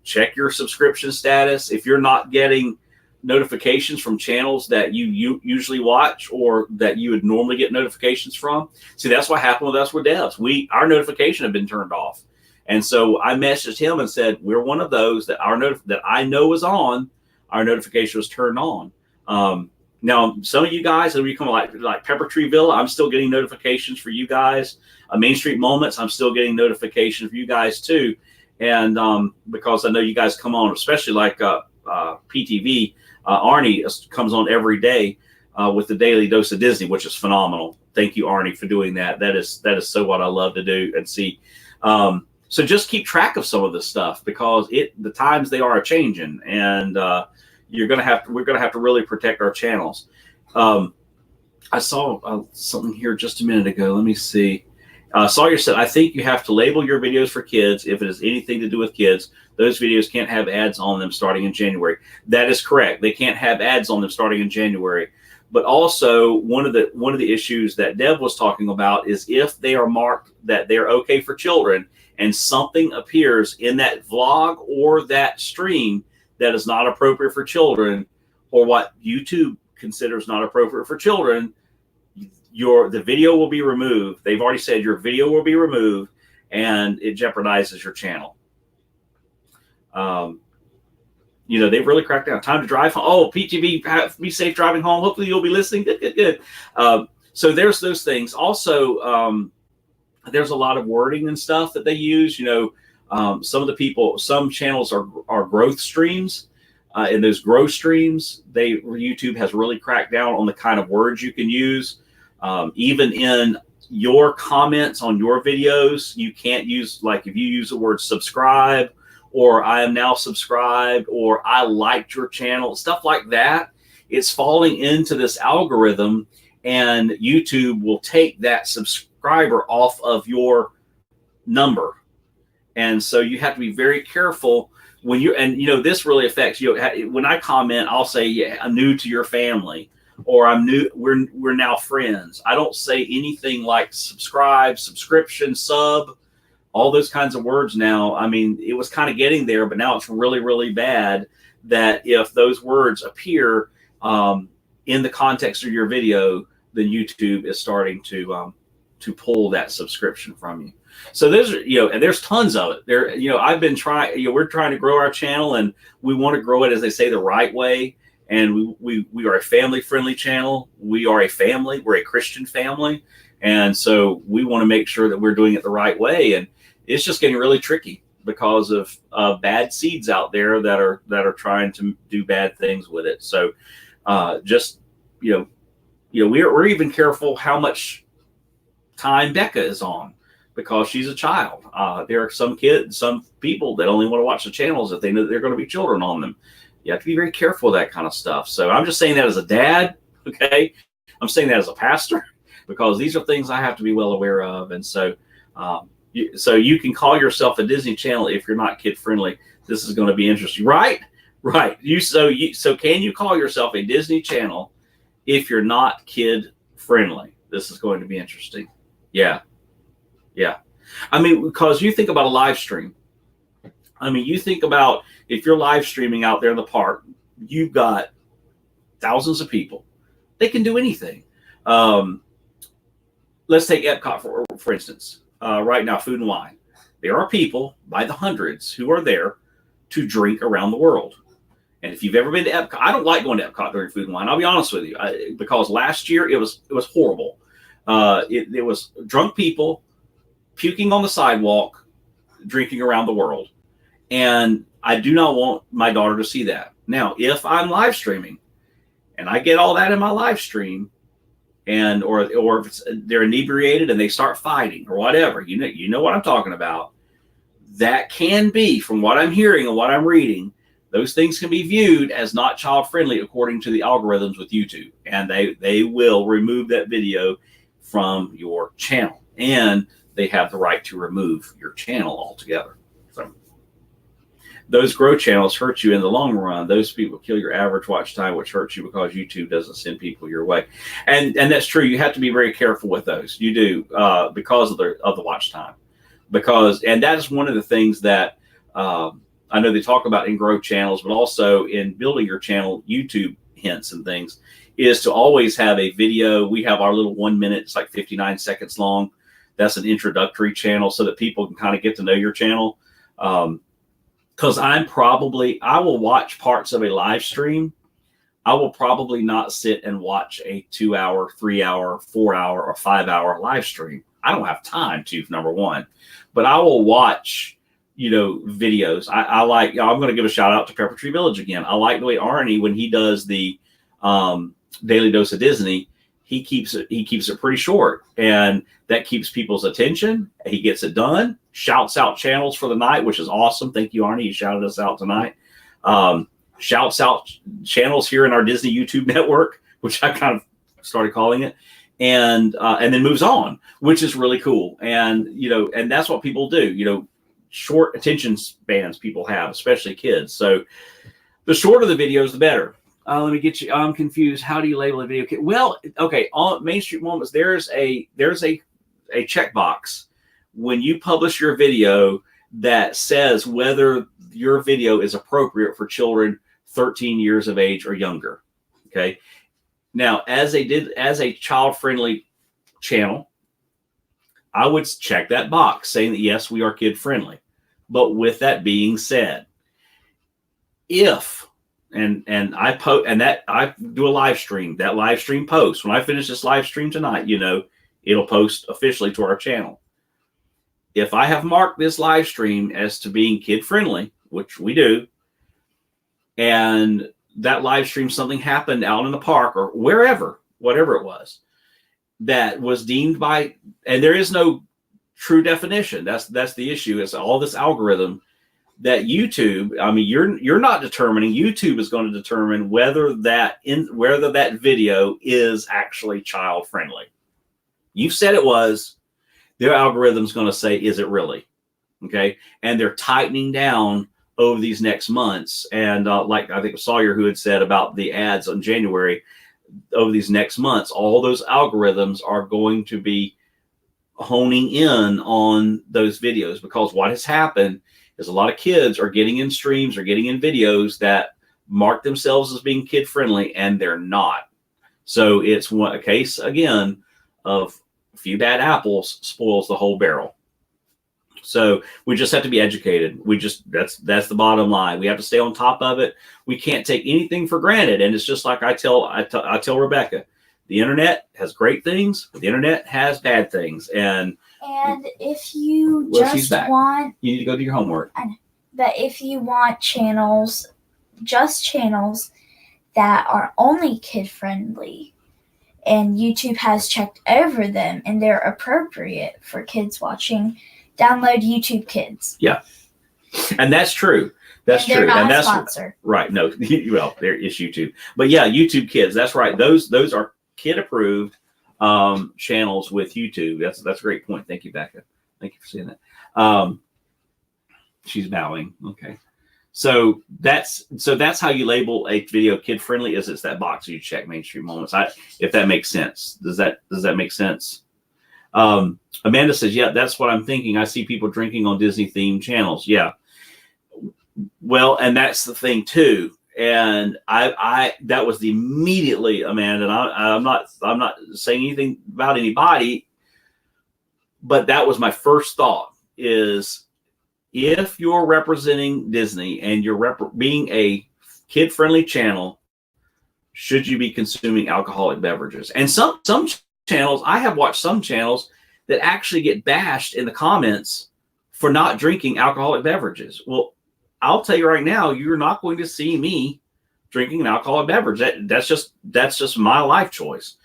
check your subscription status. If you're not getting notifications from channels that you usually watch or that you would normally get notifications from. See, that's what happened with us with devs. Our notification had been turned off. And so I messaged him and said, we're one of those that that I know is on, our notification was turned on. Now, some of you guys, and we come like Pepper Tree Villa, I'm still getting notifications for you guys. Main Street Moments, I'm still getting notifications for you guys too. And because I know you guys come on, especially like PTV, Arnie comes on every day with the Daily Dose of Disney, which is phenomenal. Thank you, Arnie, for doing that. That is so what I love to do and see. So just keep track of some of this stuff, because the times they are changing, and we're gonna have to really protect our channels. I saw something here just a minute ago. Let me see. Sawyer said, I think you have to label your videos for kids if it has anything to do with kids. Those videos can't have ads on them starting in January. That is correct. They can't have ads on them starting in January. But also one of the issues that Deb was talking about is if they are marked that they're okay for children and something appears in that vlog or that stream that is not appropriate for children, or what YouTube considers not appropriate for children, the video will be removed. They've already said your video will be removed, and it jeopardizes your channel. They've really cracked down. Time to drive home. Oh, PTV, be safe driving home. Hopefully you'll be listening. Good. So there's those things. Also, there's a lot of wording and stuff that they use. Some channels are growth streams. In those growth streams, YouTube has really cracked down on the kind of words you can use. Even in your comments on your videos, you can't use, like if you use the word subscribe, or I am now subscribed, or I liked your channel, stuff like that. It's falling into this algorithm, and YouTube will take that subscriber off of your number. And so you have to be very careful when this really affects you. When I comment, I'll say, yeah, I'm new to your family, or I'm new, we're now friends. I don't say anything like subscribe, subscription, sub, all those kinds of words now. I mean, it was kind of getting there, but now it's really, really bad that if those words appear in the context of your video, then YouTube is starting to pull that subscription from you. So and there's tons of it. I've been trying, we're trying to grow our channel, and we want to grow it, as they say, the right way. And we are a family-friendly channel. We are a family. We're a Christian family. And so we want to make sure that we're doing it the right way. And it's just getting really tricky because of bad seeds out there that are trying to do bad things with it. So we're even careful how much time Becca is on, because she's a child. There are some people that only want to watch the channels if they know that they're going to be children on them. You have to be very careful with that kind of stuff. So I'm just saying that as a dad, okay? I'm saying that as a pastor, because these are things I have to be well aware of. And so you can call yourself a Disney Channel if you're not kid friendly. This is going to be interesting, right? Right. So can you call yourself a Disney Channel if you're not kid friendly? This is going to be interesting. Yeah. I mean, because you think about a live stream. I mean, you think about if you're live streaming out there in the park, you've got thousands of people. They can do anything. Let's take Epcot, for instance. Right now, Food and Wine. There are people by the hundreds who are there to drink around the world. And if you've ever been to Epcot, I don't like going to Epcot during Food and Wine. I'll be honest with you, because last year it was horrible. It was drunk people puking on the sidewalk, drinking around the world. And I do not want my daughter to see that. Now, if I'm live streaming and I get all that in my live stream, or if they're inebriated and they start fighting or whatever, you know what I'm talking about. That can be, from what I'm hearing and what I'm reading, those things can be viewed as not child friendly according to the algorithms with YouTube, and they will remove that video from your channel, and they have the right to remove your channel altogether. So those growth channels hurt you in the long run. Those people kill your average watch time, which hurts you because YouTube doesn't send people your way. And that's true. You have to be very careful with those. You do, because of the watch time. And that is one of the things that I know they talk about in growth channels, but also in building your channel, YouTube hints and things, is to always have a video. We have our little 1 minute, it's like 59 seconds long. That's an introductory channel so that people can kind of get to know your channel. Because I will watch parts of a live stream. I will probably not sit and watch a 2 hour, 3 hour, 4 hour, or 5 hour live stream. I don't have time to, number one, but I will watch, videos. I'm going to give a shout out to Pepper Tree Village again. I like the way Arnie, when he does the Daily Dose of Disney, he keeps it pretty short, and that keeps people's attention. He gets it done. Shouts out channels for the night, which is awesome. Thank you, Arnie. You shouted us out tonight. Shouts out channels here in our Disney YouTube network, which I kind of started calling it, and then moves on, which is really cool. And and that's what people do. Short attention spans people have, especially kids. So the shorter the videos, the better. Let me get you. I'm confused. How do you label a video? Well, okay. On Main Street Moments, there's a checkbox when you publish your video that says whether your video is appropriate for children 13 years of age or younger. Okay. Now, as a child-friendly channel, I would check that box saying that yes, we are kid-friendly. But with that being said, if and I do a live stream. That live stream posts when I finish this live stream tonight. It'll post officially to our channel. If I have marked this live stream as to being kid-friendly, which we do, and that live stream something happened out in the park or wherever, whatever it was, that was deemed by, and there is no true definition. That's the issue. It's all this algorithm that YouTube, I mean, you're not determining. YouTube is going to determine whether that video is actually child friendly. You've said it was. Their algorithm's going to say, is it really? Okay, and they're tightening down over these next months. And like I think it was Sawyer who had said about the ads in January, over these next months, all those algorithms are going to be honing in on those videos, because what has happened is a lot of kids are getting in streams or getting in videos that mark themselves as being kid friendly, and they're not. So it's a case again of a few bad apples spoils the whole barrel. So we just have to be educated. That's the bottom line. We have to stay on top of it. We can't take anything for granted. And it's just like I tell Rebecca, the internet has great things, but the internet has bad things. And if you want, you need to go do your homework. But if you want channels that are only kid friendly, and YouTube has checked over them and they're appropriate for kids watching, download YouTube Kids. Yeah, and that's true. That's true. Not and that's sponsor. Right. No, well, there is YouTube, but yeah, YouTube Kids. That's right. Those are kid approved channels with YouTube. That's a great point. Thank you, Becca. Thank you for saying that. She's bowing. Okay. So that's how you label a video kid friendly. It's that box you check Main Street Moments. If that makes sense. Does that make sense? Amanda says, yeah, that's what I'm thinking. I see people drinking on Disney themed channels. Yeah. Well, and that's the thing too. And I that was immediately, Amanda, and I'm not saying anything about anybody, but that was my first thought is, if you're representing Disney and you're being a kid-friendly channel, should you be consuming alcoholic beverages? And some channels, I have watched some channels that actually get bashed in the comments for not drinking alcoholic beverages. Well, I'll tell you right now, you're not going to see me drinking an alcoholic beverage. That's just my life choice.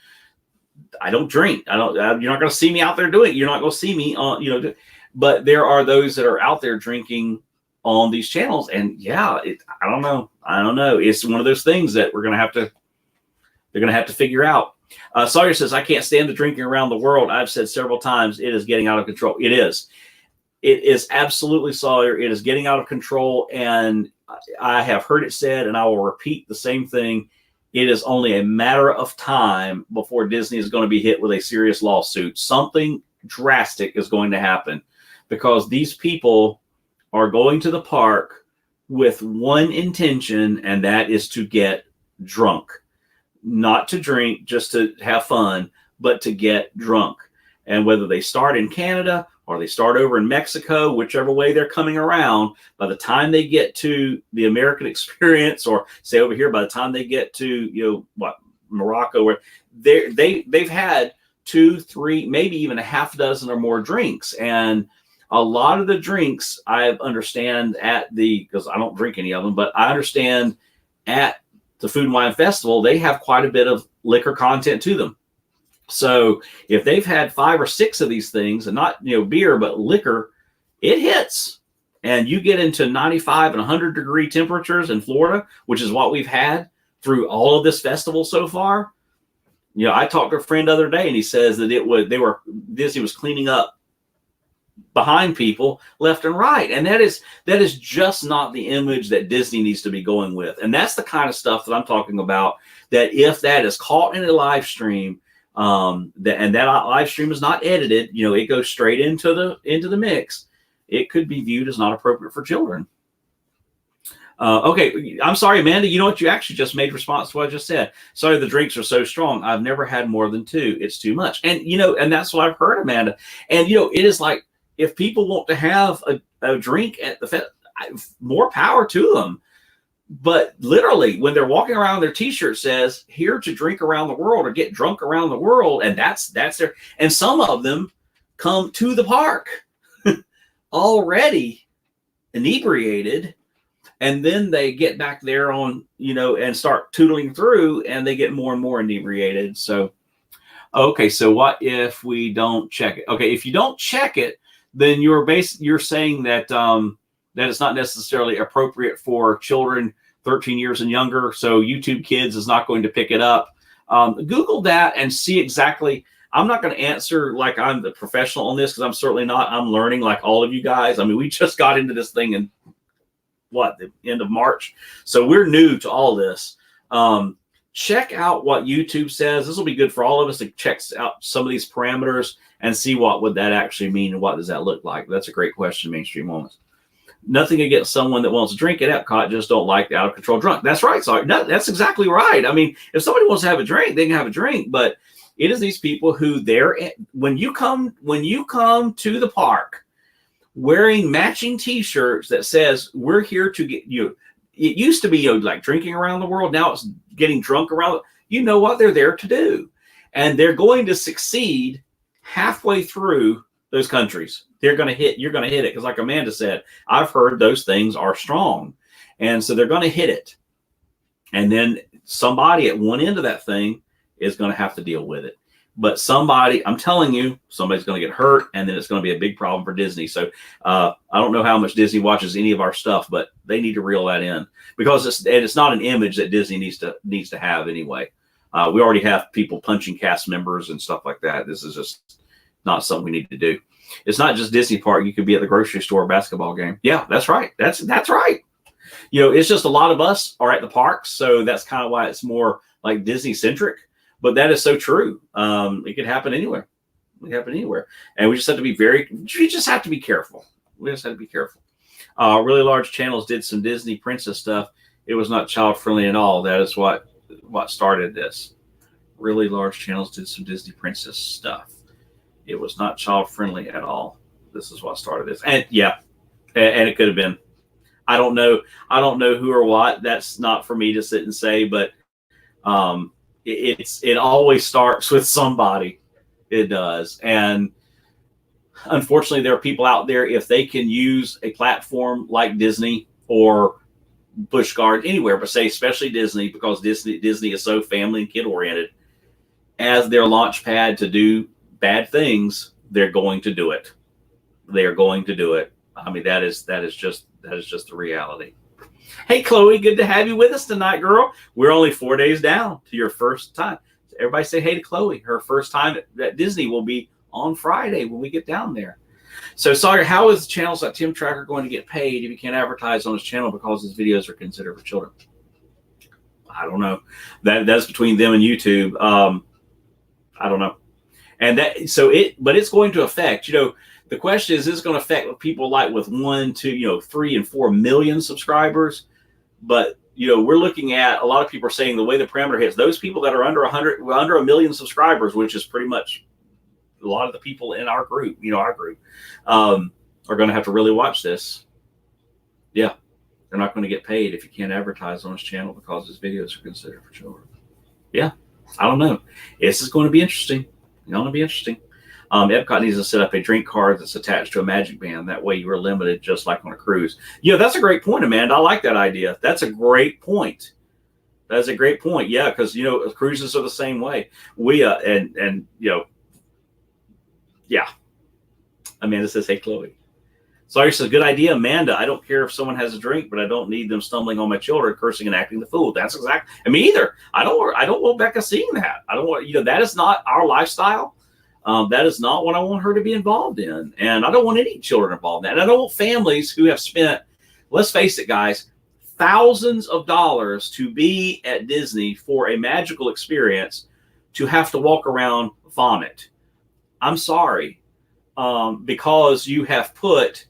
I don't drink. You're not going to see me out there doing it. You're not going to see me on, but there are those that are out there drinking on these channels. And yeah, I don't know. It's one of those things that they're going to have to figure out. Sawyer says, I can't stand the drinking around the world. I've said several times, it is getting out of control. It is absolutely, Sawyer. It is getting out of control. And I have heard it said, and I will repeat the same thing. It is only a matter of time before Disney is going to be hit with a serious lawsuit. Something drastic is going to happen, because these people are going to the park with one intention, and that is to get drunk. Not to drink, just to have fun, but to get drunk. And whether they start in Canada or they start over in Mexico, whichever way they're coming around, by the time they get to the American experience, or say over here, by the time they get to, Morocco, where they've had 2, 3, maybe even a half dozen or more drinks. And a lot of the drinks I understand because I don't drink any of them, but I understand at the Food and Wine Festival, they have quite a bit of liquor content to them. So if they've had 5 or 6 of these things, and not beer, but liquor, it hits. And you get into 95 and 100 degree temperatures in Florida, which is what we've had through all of this festival so far. I talked to a friend the other day, and he says that Disney was cleaning up behind people left and right, and that is just not the image that Disney needs to be going with. And that's the kind of stuff that I'm talking about, that if that is caught in a live stream, and that live stream is not edited, it goes straight into the mix, it could be viewed as not appropriate for children. Okay, I'm sorry, Amanda. You know what? You actually just made response to what I just said. Sorry, the drinks are so strong. I've never had more than 2. It's too much. And, and that's what I've heard, Amanda. And, it is like, if people want to have a drink at the fest, more power to them. But literally, when they're walking around, their T-shirt says "Here to drink around the world" or "Get drunk around the world," and that's their. And some of them come to the park already inebriated, and then they get back there on and start tootling through, and they get more and more inebriated. So, okay, so what if we don't check it? Okay, if you don't check it, then you're saying that that it's not necessarily appropriate for children 13 years and younger. So YouTube Kids is not going to pick it up. Google that and see exactly. I'm not going to answer like I'm the professional on this, because I'm certainly not. I'm learning like all of you guys. I mean, we just got into this thing in the end of March. So we're new to all this. Check out what YouTube says. This will be good for all of us to check out some of these parameters and see what would that actually mean and what does that look like. That's a great question, Mainstream Moments. Nothing against someone that wants to drink at Epcot, just don't like the out of control drunk. That's right. So no, that's exactly right. I mean, if somebody wants to have a drink, they can have a drink. But it is these people who when you come to the park wearing matching T-shirts that says "We're here to get you." It used to be like drinking around the world. Now it's getting drunk around. You know what they're there to do, and they're going to succeed halfway through those countries. You're going to hit it, because like Amanda said, I've heard those things are strong, and so they're going to hit it, and then somebody at one end of that thing is going to have to deal with it. But I'm telling you, somebody's going to get hurt, and then it's going to be a big problem for Disney. So I don't know how much Disney watches any of our stuff, but they need to reel that in, because it's not an image that Disney needs to have anyway. We already have people punching cast members and stuff like that. This is just not something we need to do. It's not just Disney park. You could be at the grocery store, basketball game. Yeah, that's right. That's right. It's just a lot of us are at the parks, so that's kind of why it's more like Disney centric. But that is so true. It could happen anywhere. It could happen anywhere, and we just have to be careful. We just have to be careful. Really large channels did some Disney princess stuff. It was not child friendly at all. That is what started this. Really large channels did some Disney princess stuff. It was not child friendly at all. This is what started this. And yeah, and it could have been. I don't know who or what. That's not for me to sit and say, but it always starts with somebody. It does. And unfortunately, there are people out there, if they can use a platform like Disney or Busch Gardens, anywhere, but say especially Disney, because Disney is so family and kid oriented, as their launch pad to do bad things, they're going to do it. They are going to do it. I mean, that is just the reality. Hey, Chloe, good to have you with us tonight, girl. We're only 4 days down to your first time. Everybody say hey to Chloe. Her first time at Disney will be on Friday when we get down there. So, Sawyer, how is channels like Tim Tracker going to get paid if he can't advertise on his channel because his videos are considered for children? I don't know. That's between them and YouTube. I don't know. But it's going to affect, the question is it going to affect people like with 1, 2, 3 and 4 million subscribers? But, we're looking at, a lot of people are saying the way the parameter hits, those people that are under 1 million subscribers, which is pretty much a lot of the people in our group, are going to have to really watch this. Yeah. They're not going to get paid if you can't advertise on his channel because his videos are considered for children. Yeah. I don't know. This is going to be interesting. It's going to be interesting. Epcot needs to set up a drink card that's attached to a magic band. That way you are limited, just like on a cruise. Yeah, that's a great point, Amanda. I like that idea. That's a great point. That's a great point. Yeah, because, cruises are the same way. We, yeah. Amanda says, hey, Chloe. Sawyer says, good idea, Amanda. I don't care if someone has a drink, but I don't need them stumbling on my children, cursing and acting the fool. That's exactly. And me either. I don't want Becca seeing that. I don't want, that is not our lifestyle. That is not what I want her to be involved in. And I don't want any children involved in that. And I don't want families who have spent, let's face it, guys, thousands of dollars to be at Disney for a magical experience to have to walk around vomit. I'm sorry. Because you have put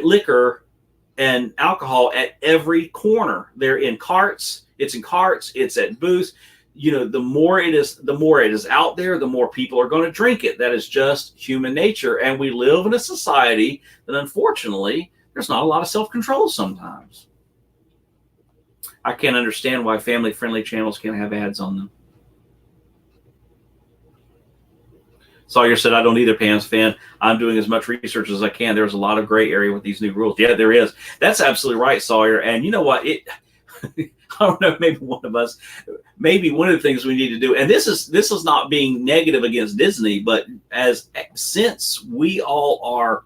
liquor and alcohol at every corner. They're in carts. It's in carts. It's at booths. The more it is out there, the more people are going to drink it. That is just human nature. And we live in a society that, unfortunately, there's not a lot of self-control sometimes. I can't understand why family-friendly channels can't have ads on them. Sawyer said, I don't either, Pam's fan. I'm doing as much research as I can. There's a lot of gray area with these new rules. Yeah, there is. That's absolutely right, Sawyer. And you know what? I don't know, maybe one of the things we need to do, and this is not being negative against Disney, but since we all are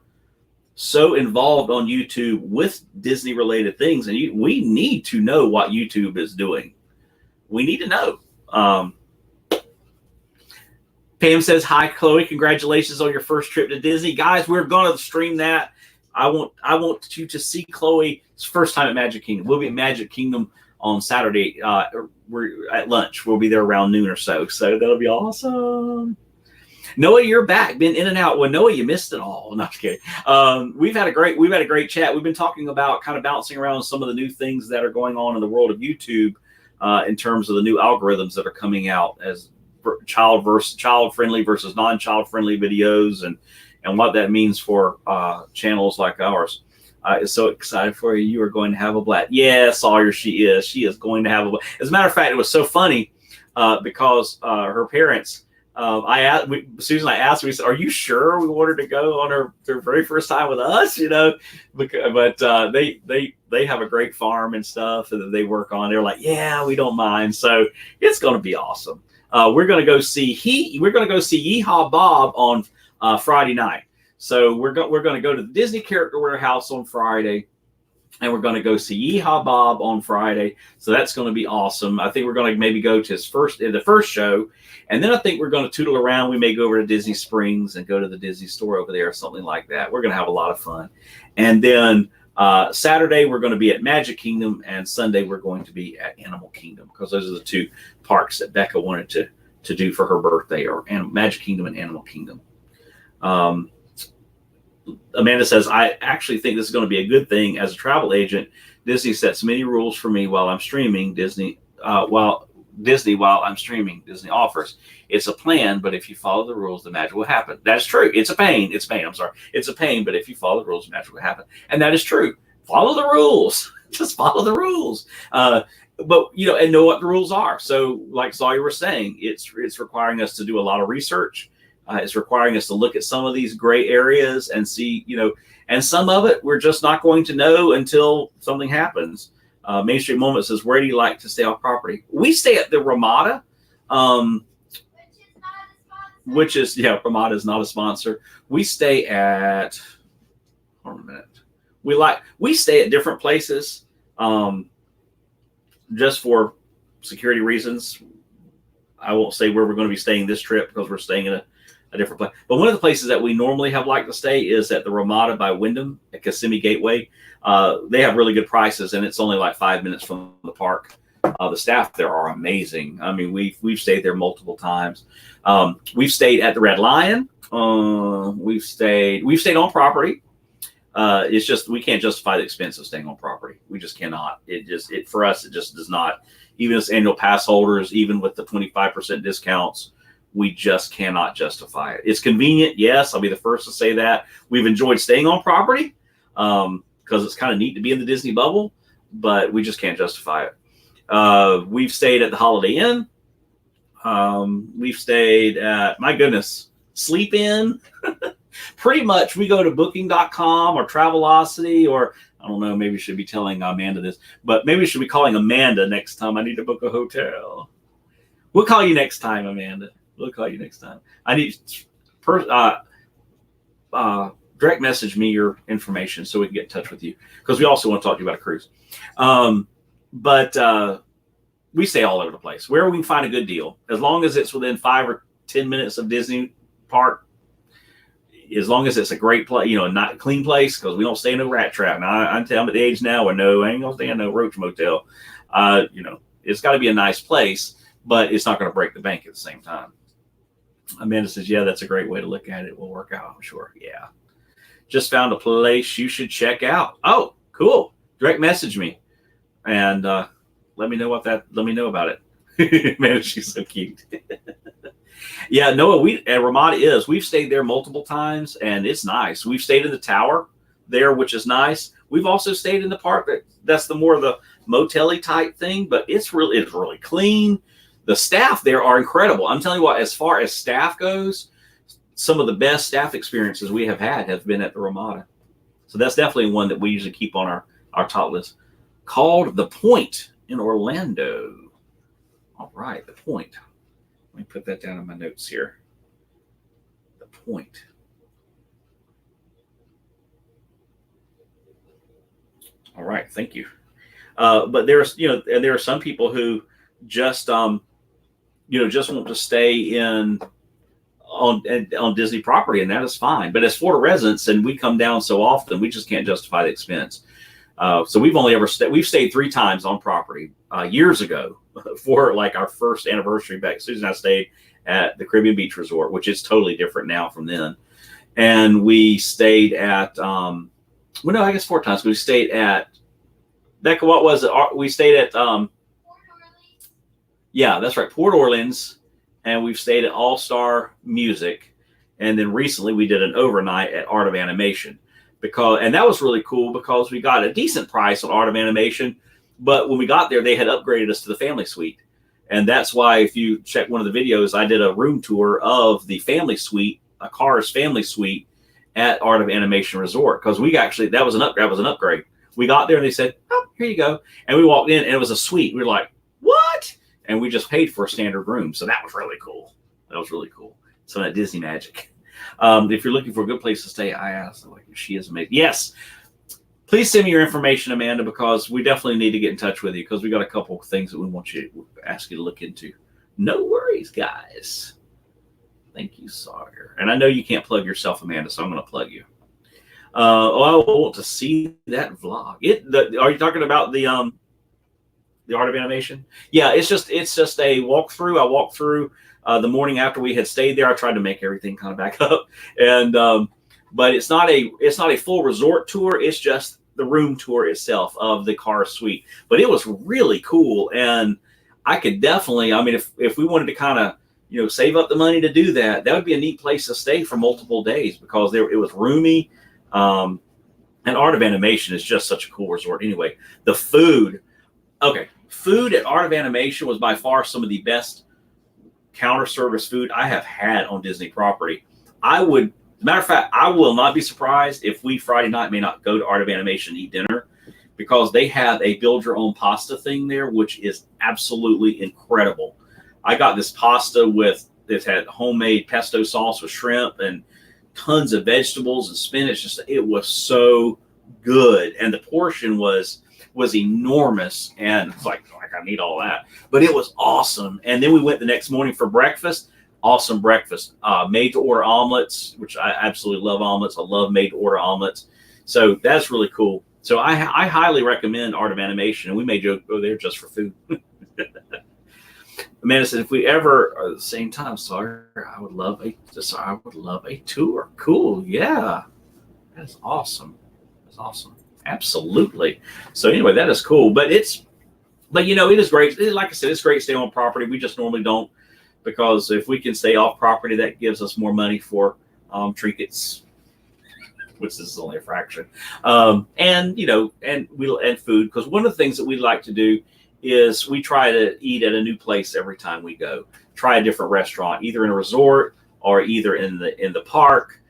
so involved on YouTube with Disney related things, and we need to know what YouTube is doing. We need to know. Pam says, hi, Chloe. Congratulations on your first trip to Disney. Guys, we're going to stream that. I want you to see Chloe's first time at Magic Kingdom. We'll be at Magic Kingdom on Saturday. We're at lunch. We'll be there around noon or so. So that'll be awesome. Noah, you're back. Been in and out. Well, Noah, you missed it all. Not kidding. We've had a great chat. We've been talking about kind of bouncing around some of the new things that are going on in the world of YouTube in terms of the new algorithms that are coming out as child friendly versus non-child friendly videos, and what that means for channels like ours. Is so excited for you. You are going to have a blast. Yeah, Sawyer, she is going to have a blast. As a matter of fact, it was so funny because her parents, Susan, I asked her, we said, are you sure we wanted to go on her very first time with us? But they have a great farm and stuff that they work on. They're like, yeah, we don't mind. So it's going to be awesome. We're going to go see Yeehaw Bob on Friday night. So we're going to go to the Disney Character Warehouse on Friday, and we're going to go see Yeehaw Bob on Friday. So that's going to be awesome. I think we're going to maybe go to the first show, and then I think we're going to tootle around. We may go over to Disney Springs and go to the Disney store over there or something like that. We're going to have a lot of fun. And then Saturday we're going to be at Magic Kingdom, and Sunday we're going to be at Animal Kingdom, because those are the two parks that Becca wanted to do for her birthday, or Magic Kingdom and Animal Kingdom. Amanda says, I actually think this is going to be a good thing. As a travel agent, Disney sets many rules for me while I'm streaming Disney while I'm streaming Disney offers. It's a plan, but if you follow the rules, the magic will happen. That's true. It's a pain. I'm sorry. It's a pain, but if you follow the rules, the magic will happen. And that is true. Follow the rules. Just follow the rules. But and know what the rules are. So like Sawyer was saying, it's requiring us to do a lot of research. It's requiring us to look at some of these gray areas and see, and some of it we're just not going to know until something happens. Main Street Moment says, where do you like to stay off property? We stay at the Ramada, Ramada is not a sponsor. We stay at, hold on a minute. We stay at different places just for security reasons. I won't say where we're going to be staying this trip because we're staying in a different place. But one of the places that we normally have liked to stay is at the Ramada by Wyndham at Kissimmee Gateway. They have really good prices, and it's only like 5 minutes from the park. The staff there are amazing. I mean, we've stayed there multiple times. We've stayed at the Red Lion. We've stayed on property. It's just we can't justify the expense of staying on property. We just cannot. For us, it just does not. Even as annual pass holders, even with the 25% discounts, we just cannot justify it. It's convenient, yes. I'll be the first to say that. We've enjoyed staying on property because it's kind of neat to be in the Disney bubble, but we just can't justify it. We've stayed at the Holiday Inn. We've stayed at, my goodness, Sleep Inn. Pretty much we go to booking.com or Travelocity, or I don't know, maybe we should be telling Amanda this, but maybe we should be calling Amanda next time I need to book a hotel. We'll call you next time, Amanda. We'll call you next time. I need direct message me your information so we can get in touch with you, because we also want to talk to you about a cruise. But we stay all over the place. Wherever we can find a good deal, as long as it's within 5 or 10 minutes of Disney Park, as long as it's a great place, not a clean place, because we don't stay in a rat trap. Now, I'm at the age now where I ain't gonna stay in no roach motel. It's got to be a nice place, but it's not going to break the bank at the same time. Amanda says, yeah, that's a great way to look at it. It will work out, I'm sure. Yeah. Just found a place you should check out. Oh, cool. Direct message me and let me know about it. Man, she's so cute. Yeah, Noah, at Ramada we've stayed there multiple times and it's nice. We've stayed in the tower there, which is nice. We've also stayed in the park. That's the more of the motel-y type thing, but it's really clean. The staff there are incredible. I'm telling you what, as far as staff goes, some of the best staff experiences we have had have been at the Ramada. So that's definitely one that we usually keep on our top list. Called The Point in Orlando. All right, The Point. Let me put that down in my notes here. The Point. All right, thank you. But there's, and there are some people who just, just want to stay on Disney property, and that is fine. But as Florida residents, and we come down so often, we just can't justify the expense. So we've stayed 3 times on property years ago for like our first anniversary back. Susan and I stayed at the Caribbean Beach Resort, which is totally different now from then. And we stayed at, I guess 4 times. We stayed at, Becca, what was it? We stayed at, yeah, that's right, Port Orleans. And we've stayed at All Star Music. And then recently we did an overnight at Art of Animation. And that was really cool because we got a decent price on Art of Animation. But when we got there, they had upgraded us to the family suite. And that's why if you check one of the videos, I did a room tour of the family suite, a Cars family suite at Art of Animation Resort. Because that was an upgrade. We got there and they said, oh, here you go. And we walked in and it was a suite. We were like, what? And we just paid for a standard room. So that was really cool. Some of that Disney magic. If you're looking for a good place to stay, I asked, like, she is amazing. Yes. Please send me your information, Amanda, because we definitely need to get in touch with you because we got a couple of things that we want to ask you to look into. No worries, guys. Thank you, Sawyer. And I know you can't plug yourself, Amanda, so I'm going to plug you. I want to see that vlog. Are you talking about the Art of Animation? Yeah, it's just a walkthrough. I walked through the morning after we had stayed there. I tried to make everything kind of back up, and but it's not a full resort tour. It's just the room tour itself of the car suite. But it was really cool, and I could definitely. I mean, if we wanted to kind of save up the money to do that, that would be a neat place to stay for multiple days because it was roomy. And Art of Animation is just such a cool resort. Anyway, the food. Okay, food at Art of Animation was by far some of the best counter service food I have had on Disney property. As a matter of fact, I will not be surprised if we Friday night may not go to Art of Animation and eat dinner because they have a build your own pasta thing there, which is absolutely incredible. I got this pasta it had homemade pesto sauce with shrimp and tons of vegetables and spinach. It was so good. And the portion was enormous. And it's like I need all that, but it was awesome. And then we went the next morning for breakfast. Awesome breakfast, made to order omelets, which I absolutely love omelets. I love made to order omelets. So that's really cool. So I highly recommend Art of Animation, and we may go there just for food. Amanda said, if we ever are at the same time, sorry, I would love a tour. Cool. Yeah. That's awesome. Absolutely. So anyway, that is cool, but it is great. Like I said, it's great staying on property. We just normally don't, because if we can stay off property, that gives us more money for trinkets, which is only a fraction. And food, because one of the things that we like to do is we try to eat at a new place every time we go. Try a different restaurant, either in a resort or either in the park.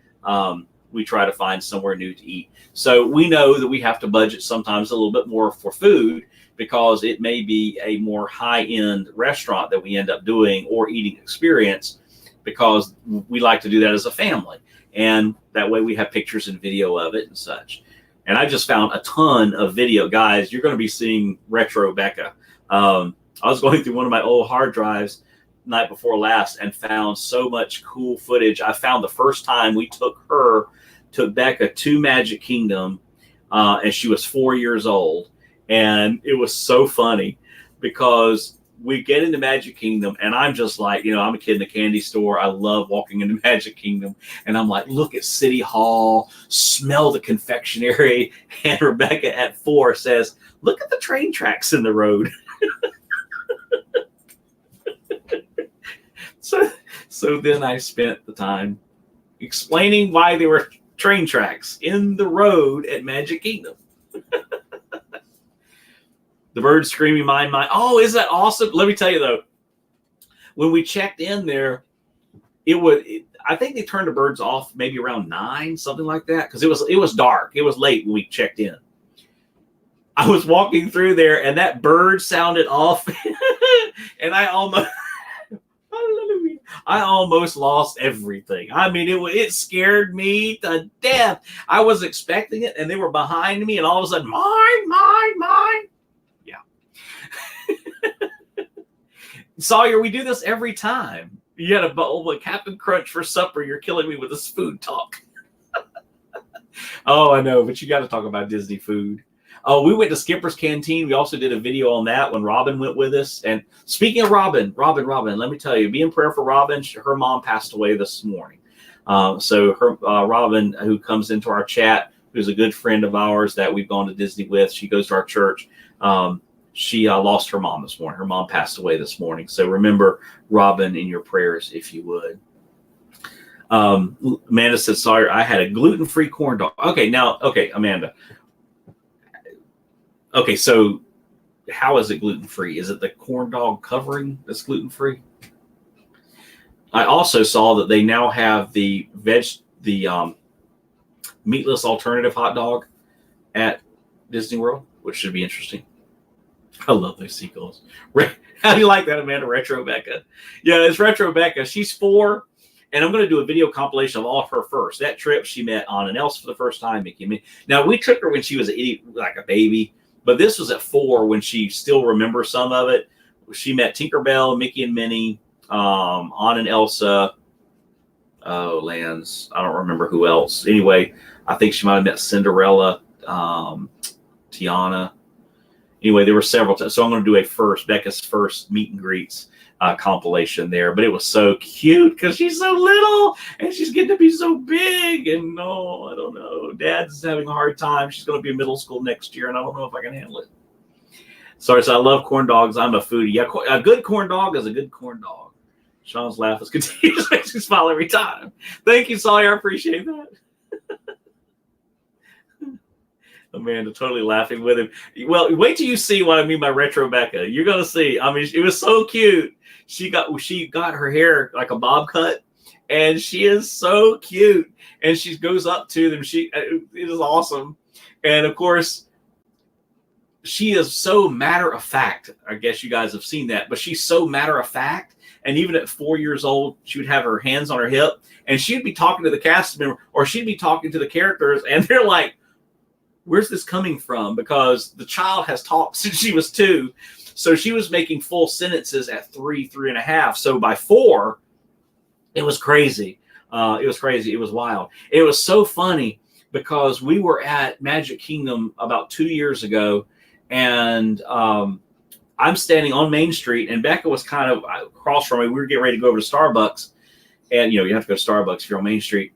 We try to find somewhere new to eat. So we know that we have to budget sometimes a little bit more for food because it may be a more high-end restaurant that we end up doing or eating experience because we like to do that as a family. And that way we have pictures and video of it and such. And I just found a ton of video. Guys, you're going to be seeing retro Becca. I was going through one of my old hard drives night before last and found so much cool footage. I found the first time we took Becca to Magic Kingdom, and she was 4 years old. And it was so funny because we get into Magic Kingdom and I'm just like, I'm a kid in a candy store. I love walking into Magic Kingdom. And I'm like, look at City Hall, smell the confectionery. And Rebecca at 4 says, look at the train tracks in the road. So then I spent the time explaining why there were train tracks in the road at Magic Kingdom. The birds screaming, mine. Oh, isn't that awesome? Let me tell you, though, when we checked in there, I think they turned the birds off maybe around 9, something like that, because it was dark. It was late when we checked in. I was walking through there, and that bird sounded off, and I almost lost everything. I mean, it scared me to death. I was expecting it, and they were behind me, and all of a sudden, mine. Sawyer, we do this every time. You had a bowl of Captain Crunch for supper. You're killing me with this food talk. Oh, I know, but you got to talk about Disney food. Oh, we went to Skipper's Canteen. We also did a video on that when Robin went with us. And speaking of Robin, let me tell you, be in prayer for Robin. Her mom passed away this morning. So Robin, who comes into our chat, who's a good friend of ours that we've gone to Disney with, she goes to our church. She lost her mom this morning. Her mom passed away this morning. So remember Robin in your prayers, if you would. Amanda said, sorry, I had a gluten-free corn dog. Okay, Amanda. Okay, so how is it gluten-free? Is it the corn dog covering that's gluten-free? I also saw that they now have the meatless alternative hot dog at Disney World, which should be interesting. I love those seagulls. How do you like that, Amanda? Retro Becca. Yeah, it's Retro Becca. She's 4, and I'm going to do a video compilation of all of her first. That trip, she met Anna and Elsa for the first time. Mickey and Minnie. Now, we took her when she was like a baby, but this was at 4 when she still remembers some of it. She met Tinkerbell, Mickey and Minnie, Anna and Elsa. Oh, Lance. I don't remember who else. Anyway, I think she might have met Cinderella, Tiana. Anyway, there were several times. So I'm going to do Becca's first meet and greets compilation there. But it was so cute because she's so little and she's getting to be so big. And I don't know. Dad's having a hard time. She's going to be in middle school next year, and I don't know if I can handle it. Sorry, so I love corn dogs. I'm a foodie. Yeah, a good corn dog is a good corn dog. Sean's laugh is continuous. Makes me smile every time. Thank you, Sawyer. I appreciate that. Amanda totally laughing with him. Well, wait till you see what I mean by Retro Becca. You're gonna see. I mean, it was so cute. She got her hair like a bob cut, and she is so cute. And she goes up to them. It is awesome. And of course, she is so matter of fact. I guess you guys have seen that, but she's so matter of fact. And even at 4 years old, she would have her hands on her hip, and she'd be talking to the cast member, or she'd be talking to the characters, and they're like, where's this coming from? Because the child has talked since she was 2. So she was making full sentences at 3.5. So by 4, it was crazy. It was crazy. It was wild. It was so funny because we were at Magic Kingdom about 2 years ago, and I'm standing on Main Street, and Becca was kind of across from me. We were getting ready to go over to Starbucks, and you have to go to Starbucks if you're on Main Street.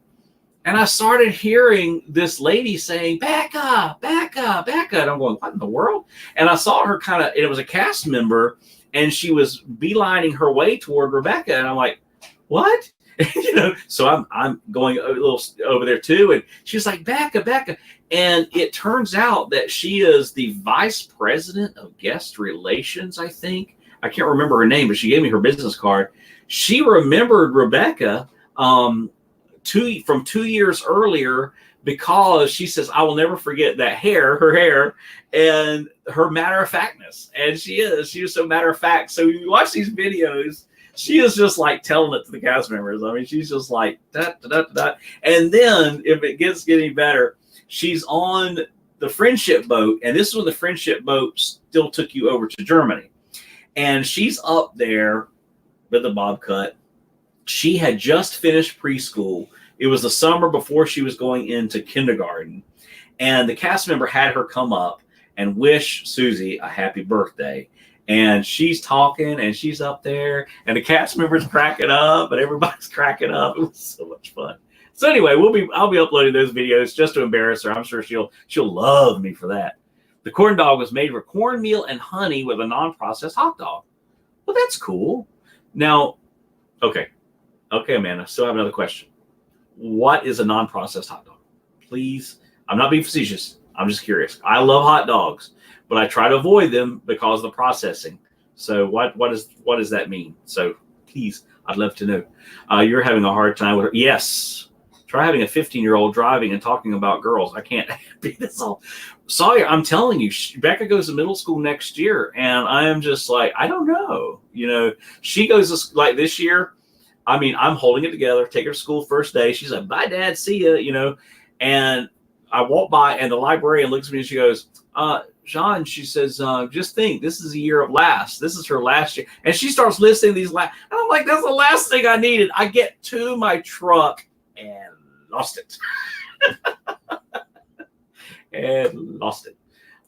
And I started hearing this lady saying, Becca, Becca, Becca. And I'm going, what in the world? And I saw her it was a cast member, and she was beelining her way toward Rebecca. And I'm like, what? So I'm going a little over there too. And she's like, Becca, Becca. And it turns out that she is the vice president of guest relations, I think. I can't remember her name, but she gave me her business card. She remembered Rebecca, from 2 years earlier, because she says, I will never forget her hair, and her matter of factness. And she was so matter of fact. So you watch these videos She is just like telling it to the cast members. I mean, she's just like da, da, da, da. And then if it gets getting better, she's on the friendship boat, and this is when the friendship boat still took you over to Germany. And she's up there with the bob cut. She had just finished preschool. It was the summer before she was going into kindergarten. And the cast member had her come up and wish Susie a happy birthday. And she's talking, and she's up there, and the cast member's cracking up, and everybody's cracking up. It was so much fun. So anyway, I'll be uploading those videos just to embarrass her. I'm sure she'll love me for that. The corn dog was made with cornmeal and honey with a non-processed hot dog. Well, that's cool. Now, okay, Amanda. Still have another question. What is a non-processed hot dog? Please, I'm not being facetious. I'm just curious. I love hot dogs, but I try to avoid them because of the processing. So what does that mean? So please, I'd love to know. You're having a hard time with her. Yes. Try having a 15-year-old driving and talking about girls. I can't be this all. Sawyer, I'm telling you, Becca goes to middle school next year, and I am just like, I don't know. You know, she goes like this year. I mean, I'm holding it together, take her to school first day. She's like, bye, Dad, see ya, you know. And I walk by, and the librarian looks at me, and she goes, John, she says, just think, this is a year of last. This is her last year. And she starts listing these last. And I'm like, that's the last thing I needed. I get to my truck and lost it. And lost it.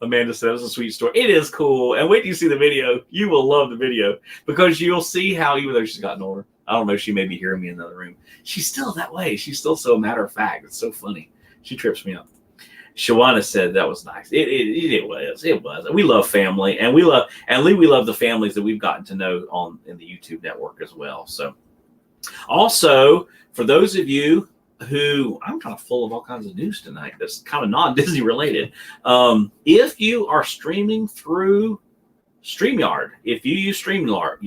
Amanda said it was a sweet story. It is cool. And wait till you see the video. You will love the video because you'll see how, even though she's gotten older, I don't know, she may be hearing me in another room. She's still that way. She's still so matter of fact. It's so funny. She trips me up. Shawana said that was nice. It was. It was. We love family, and we love the families that we've gotten to know in the YouTube network as well. So, also for those of you who, I'm kind of full of all kinds of news tonight that's kind of non-Disney related. If you are streaming through StreamYard, if you use StreamYard,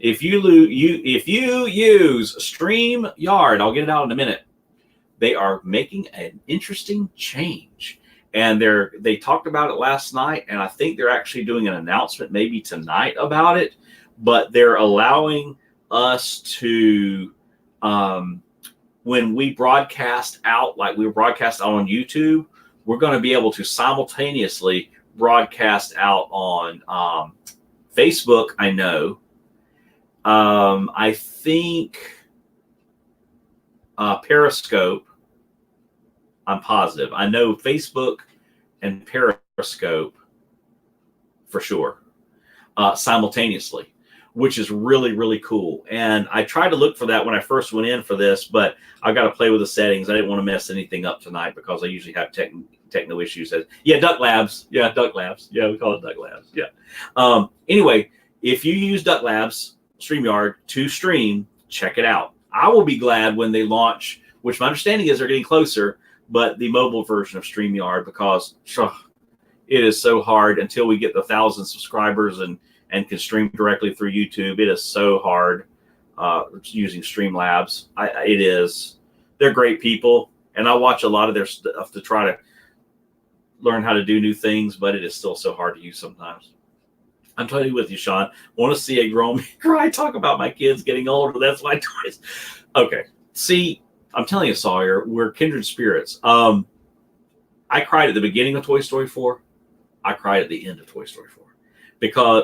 if you use StreamYard, I'll get it out in a minute. They are making an interesting change, and they talked about it last night, and I think they're actually doing an announcement maybe tonight about it. But they're allowing us to, when we broadcast out, like we broadcast out on YouTube, we're going to be able to simultaneously broadcast out on Facebook. I know. I think Periscope. I'm positive. I know Facebook and Periscope for sure simultaneously, which is really, really cool. And I tried to look for that when I first went in for this, but I got to play with the settings. I didn't want to mess anything up tonight because I usually have techno issues. Yeah, Duck Labs. Yeah, Duck Labs. Yeah, we call it Duck Labs. Yeah. Anyway, if you use Duck Labs StreamYard to stream, check it out. I will be glad when they launch, which my understanding is they're getting closer, but the mobile version of StreamYard, because it is so hard until we get the 1,000 subscribers and can stream directly through YouTube. It is so hard using Streamlabs. It is. They're great people, and I watch a lot of their stuff to try to learn how to do new things, but it is still so hard to use sometimes. I'm totally with you, Sean. Want to see a grown man cry? Talk about my kids getting older. That's my choice. Okay. See, I'm telling you, Sawyer, we're kindred spirits. I cried at the beginning of Toy Story 4. I cried at the end of Toy Story 4.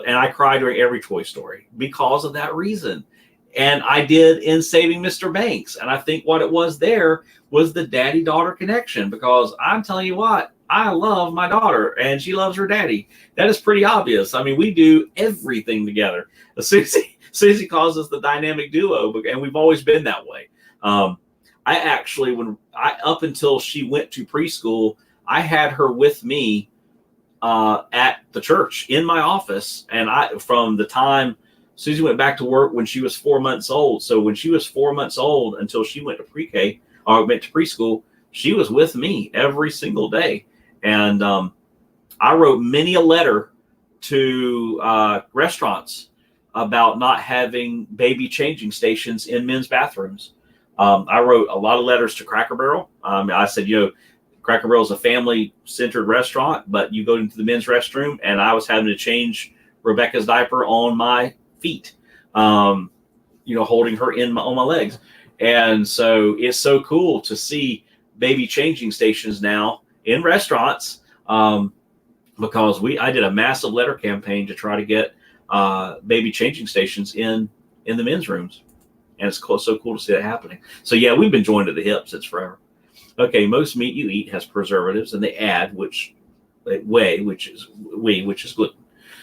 And I cried during every Toy Story because of that reason. And I did in Saving Mr. Banks. And I think what it was there was the daddy-daughter connection, because I'm telling you what, I love my daughter and she loves her daddy. That is pretty obvious. I mean, we do everything together. Susie calls us the dynamic duo, and we've always been that way. I actually, up until she went to preschool, I had her with me at the church in my office. And from the time Susie went back to work when she was 4 months old. So when she was 4 months old until she went to pre-K or went to preschool, she was with me every single day. And I wrote many a letter to restaurants about not having baby changing stations in men's bathrooms. I wrote a lot of letters to Cracker Barrel. I said, Cracker Barrel is a family-centered restaurant, but you go into the men's restroom, and I was having to change Rebecca's diaper on my feet, holding her on my legs. And so it's so cool to see baby changing stations now in restaurants, because I did a massive letter campaign to try to get baby changing stations in the men's rooms. And it's so cool to see that happening. So yeah, we've been joined at the hip since forever. Okay, most meat you eat has preservatives, and they add which is gluten.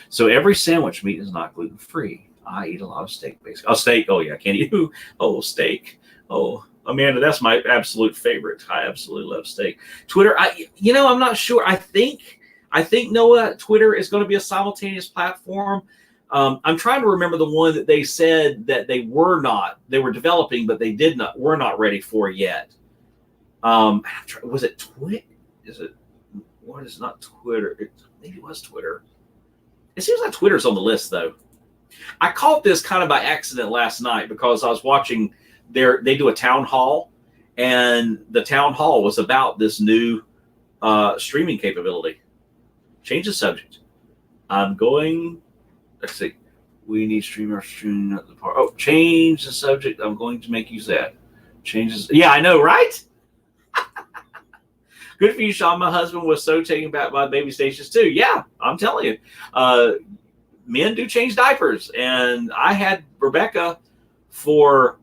So every sandwich meat is not gluten free. I eat a lot of steak, basically. Oh, steak. Oh yeah, can you? Oh, steak. Oh, Amanda, that's my absolute favorite. I absolutely love steak. Twitter. I'm not sure. I think Noah, Twitter is going to be a simultaneous platform. I'm trying to remember the one that they said that they were developing, but were not ready for yet. Was it Twitter? What is not Twitter? Maybe it was Twitter. It seems like Twitter's on the list, though. I caught this kind of by accident last night because I was watching they do a town hall, and the town hall was about this new streaming capability. Change the subject. Let's see. We need streaming at the park. Oh, change the subject. I'm going to make you sad. Changes. Yeah, I know, right? Good for you, Sean. My husband was so taken back by baby stations too. Yeah, I'm telling you. Men do change diapers. And I had Rebecca for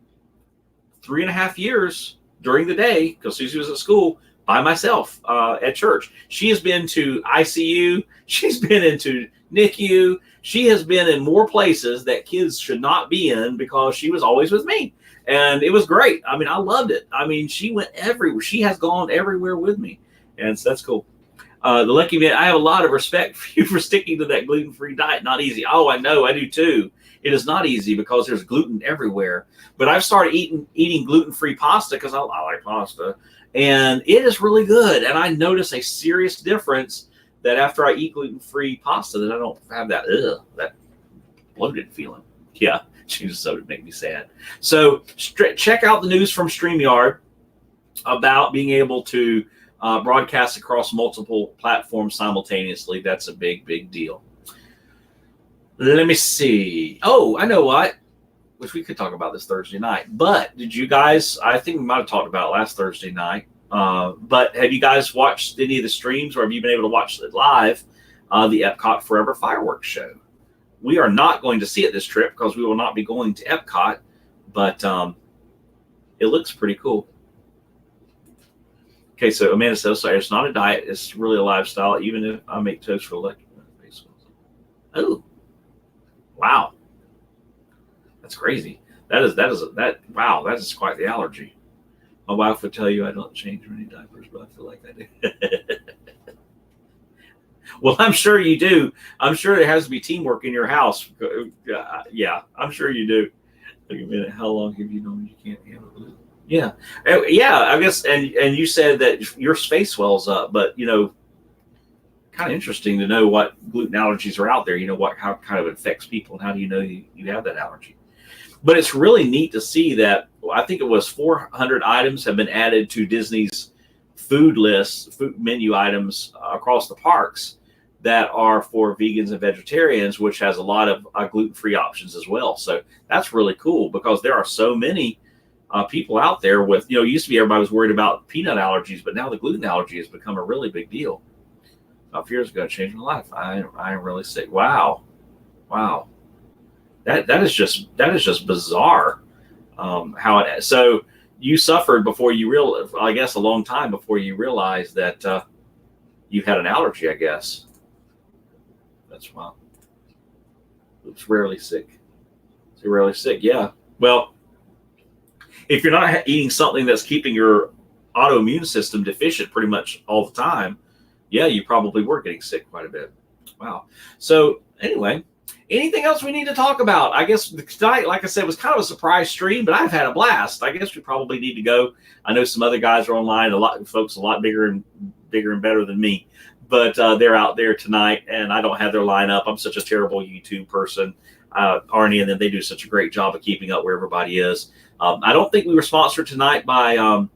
3.5 years during the day, because Susie was at school, by myself at church. She has been to ICU. She's been into NICU. She has been in more places that kids should not be in because she was always with me. And it was great. I mean, I loved it. I mean, she went everywhere. She has gone everywhere with me. And so that's cool. The Lucky Man, I have a lot of respect for you for sticking to that gluten-free diet. Not easy. Oh, I know. I do too. It is not easy because there's gluten everywhere. But I've started eating gluten-free pasta because I like pasta. And it is really good. And I notice a serious difference that after I eat gluten-free pasta, that I don't have that bloated feeling. Yeah, change so to make me sad. So check out the news from StreamYard about being able to broadcast across multiple platforms simultaneously. That's a big, big deal. Let me see. Oh, I know what. Which we could talk about this Thursday night. But did you guys, I think we might have talked about it last Thursday night. But have you guys watched any of the streams, or have you been able to watch it live, the Epcot Forever Fireworks Show? We are not going to see it this trip because we will not be going to Epcot, but it looks pretty cool. Okay, so Amanda says, sorry, it's not a diet. It's really a lifestyle, even if I make toast for lucky. Oh, wow. That's crazy. Wow, that is quite the allergy. My wife would tell you I don't change many diapers, but I feel like I do. Well, I'm sure you do. I'm sure there has to be teamwork in your house. Yeah, I'm sure you do. Wait a minute. How long have you known you can't handle gluten? Yeah. I guess. And you said that your face swells up, but kind of interesting to know what gluten allergies are out there. How kind of affects people, and how do you know you have that allergy? But it's really neat to see that I think it was 400 items have been added to Disney's food menu items across the parks that are for vegans and vegetarians, which has a lot of gluten-free options as well. So that's really cool because there are so many people out there with, it used to be everybody was worried about peanut allergies, but now the gluten allergy has become a really big deal. 5 years ago, it changed my life. I'm really sick. Wow. That is just bizarre. So you suffered before you realized, I guess, a long time before you realized that you had an allergy, I guess. That's wow. It's rarely sick. Yeah. Well, if you're not eating something that's keeping your autoimmune system deficient pretty much all the time, yeah, you probably were getting sick quite a bit. Wow. So anyway, anything else we need to talk about? I guess tonight, like I said, was kind of a surprise stream, but I've had a blast. I guess we probably need to go. I know some other guys are online, a lot of folks a lot bigger and better than me, but they're out there tonight, and I don't have their lineup. I'm such a terrible YouTube person. Arnie and them, they do such a great job of keeping up where everybody is. I don't think we were sponsored tonight by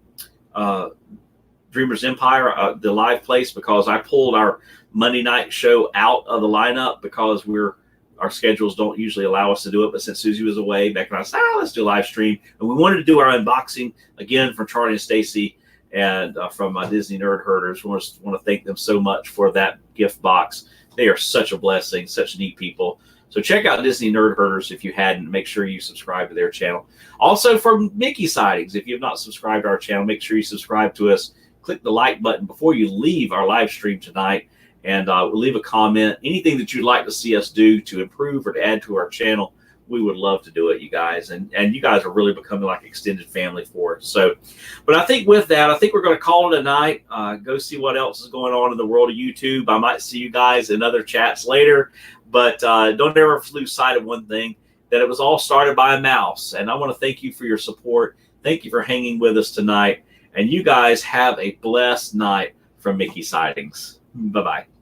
Dreamers Empire, the live place, because I pulled our Monday night show out of the lineup because our schedules don't usually allow us to do it. But since Susie was away, Beck and I said, let's do a live stream. And we wanted to do our unboxing again from Charlie and Stacy and from Disney Nerd Herders. We want to thank them so much for that gift box. They are such a blessing, such neat people. So check out Disney Nerd Herders if you hadn't. Make sure you subscribe to their channel. Also from Mickey Sightings, if you have not subscribed to our channel, make sure you subscribe to us. Click the like button before you leave our live stream tonight, and leave a comment. Anything that you'd like to see us do to improve or to add to our channel, we would love to do it, you guys. And you guys are really becoming like extended family for us. So, but I think with that, I think we're going to call it a night. Go see what else is going on in the world of YouTube. I might see you guys in other chats later. But don't ever lose sight of one thing, that it was all started by a mouse. And I want to thank you for your support. Thank you for hanging with us tonight. And you guys have a blessed night from Mickey Sightings. Bye-bye.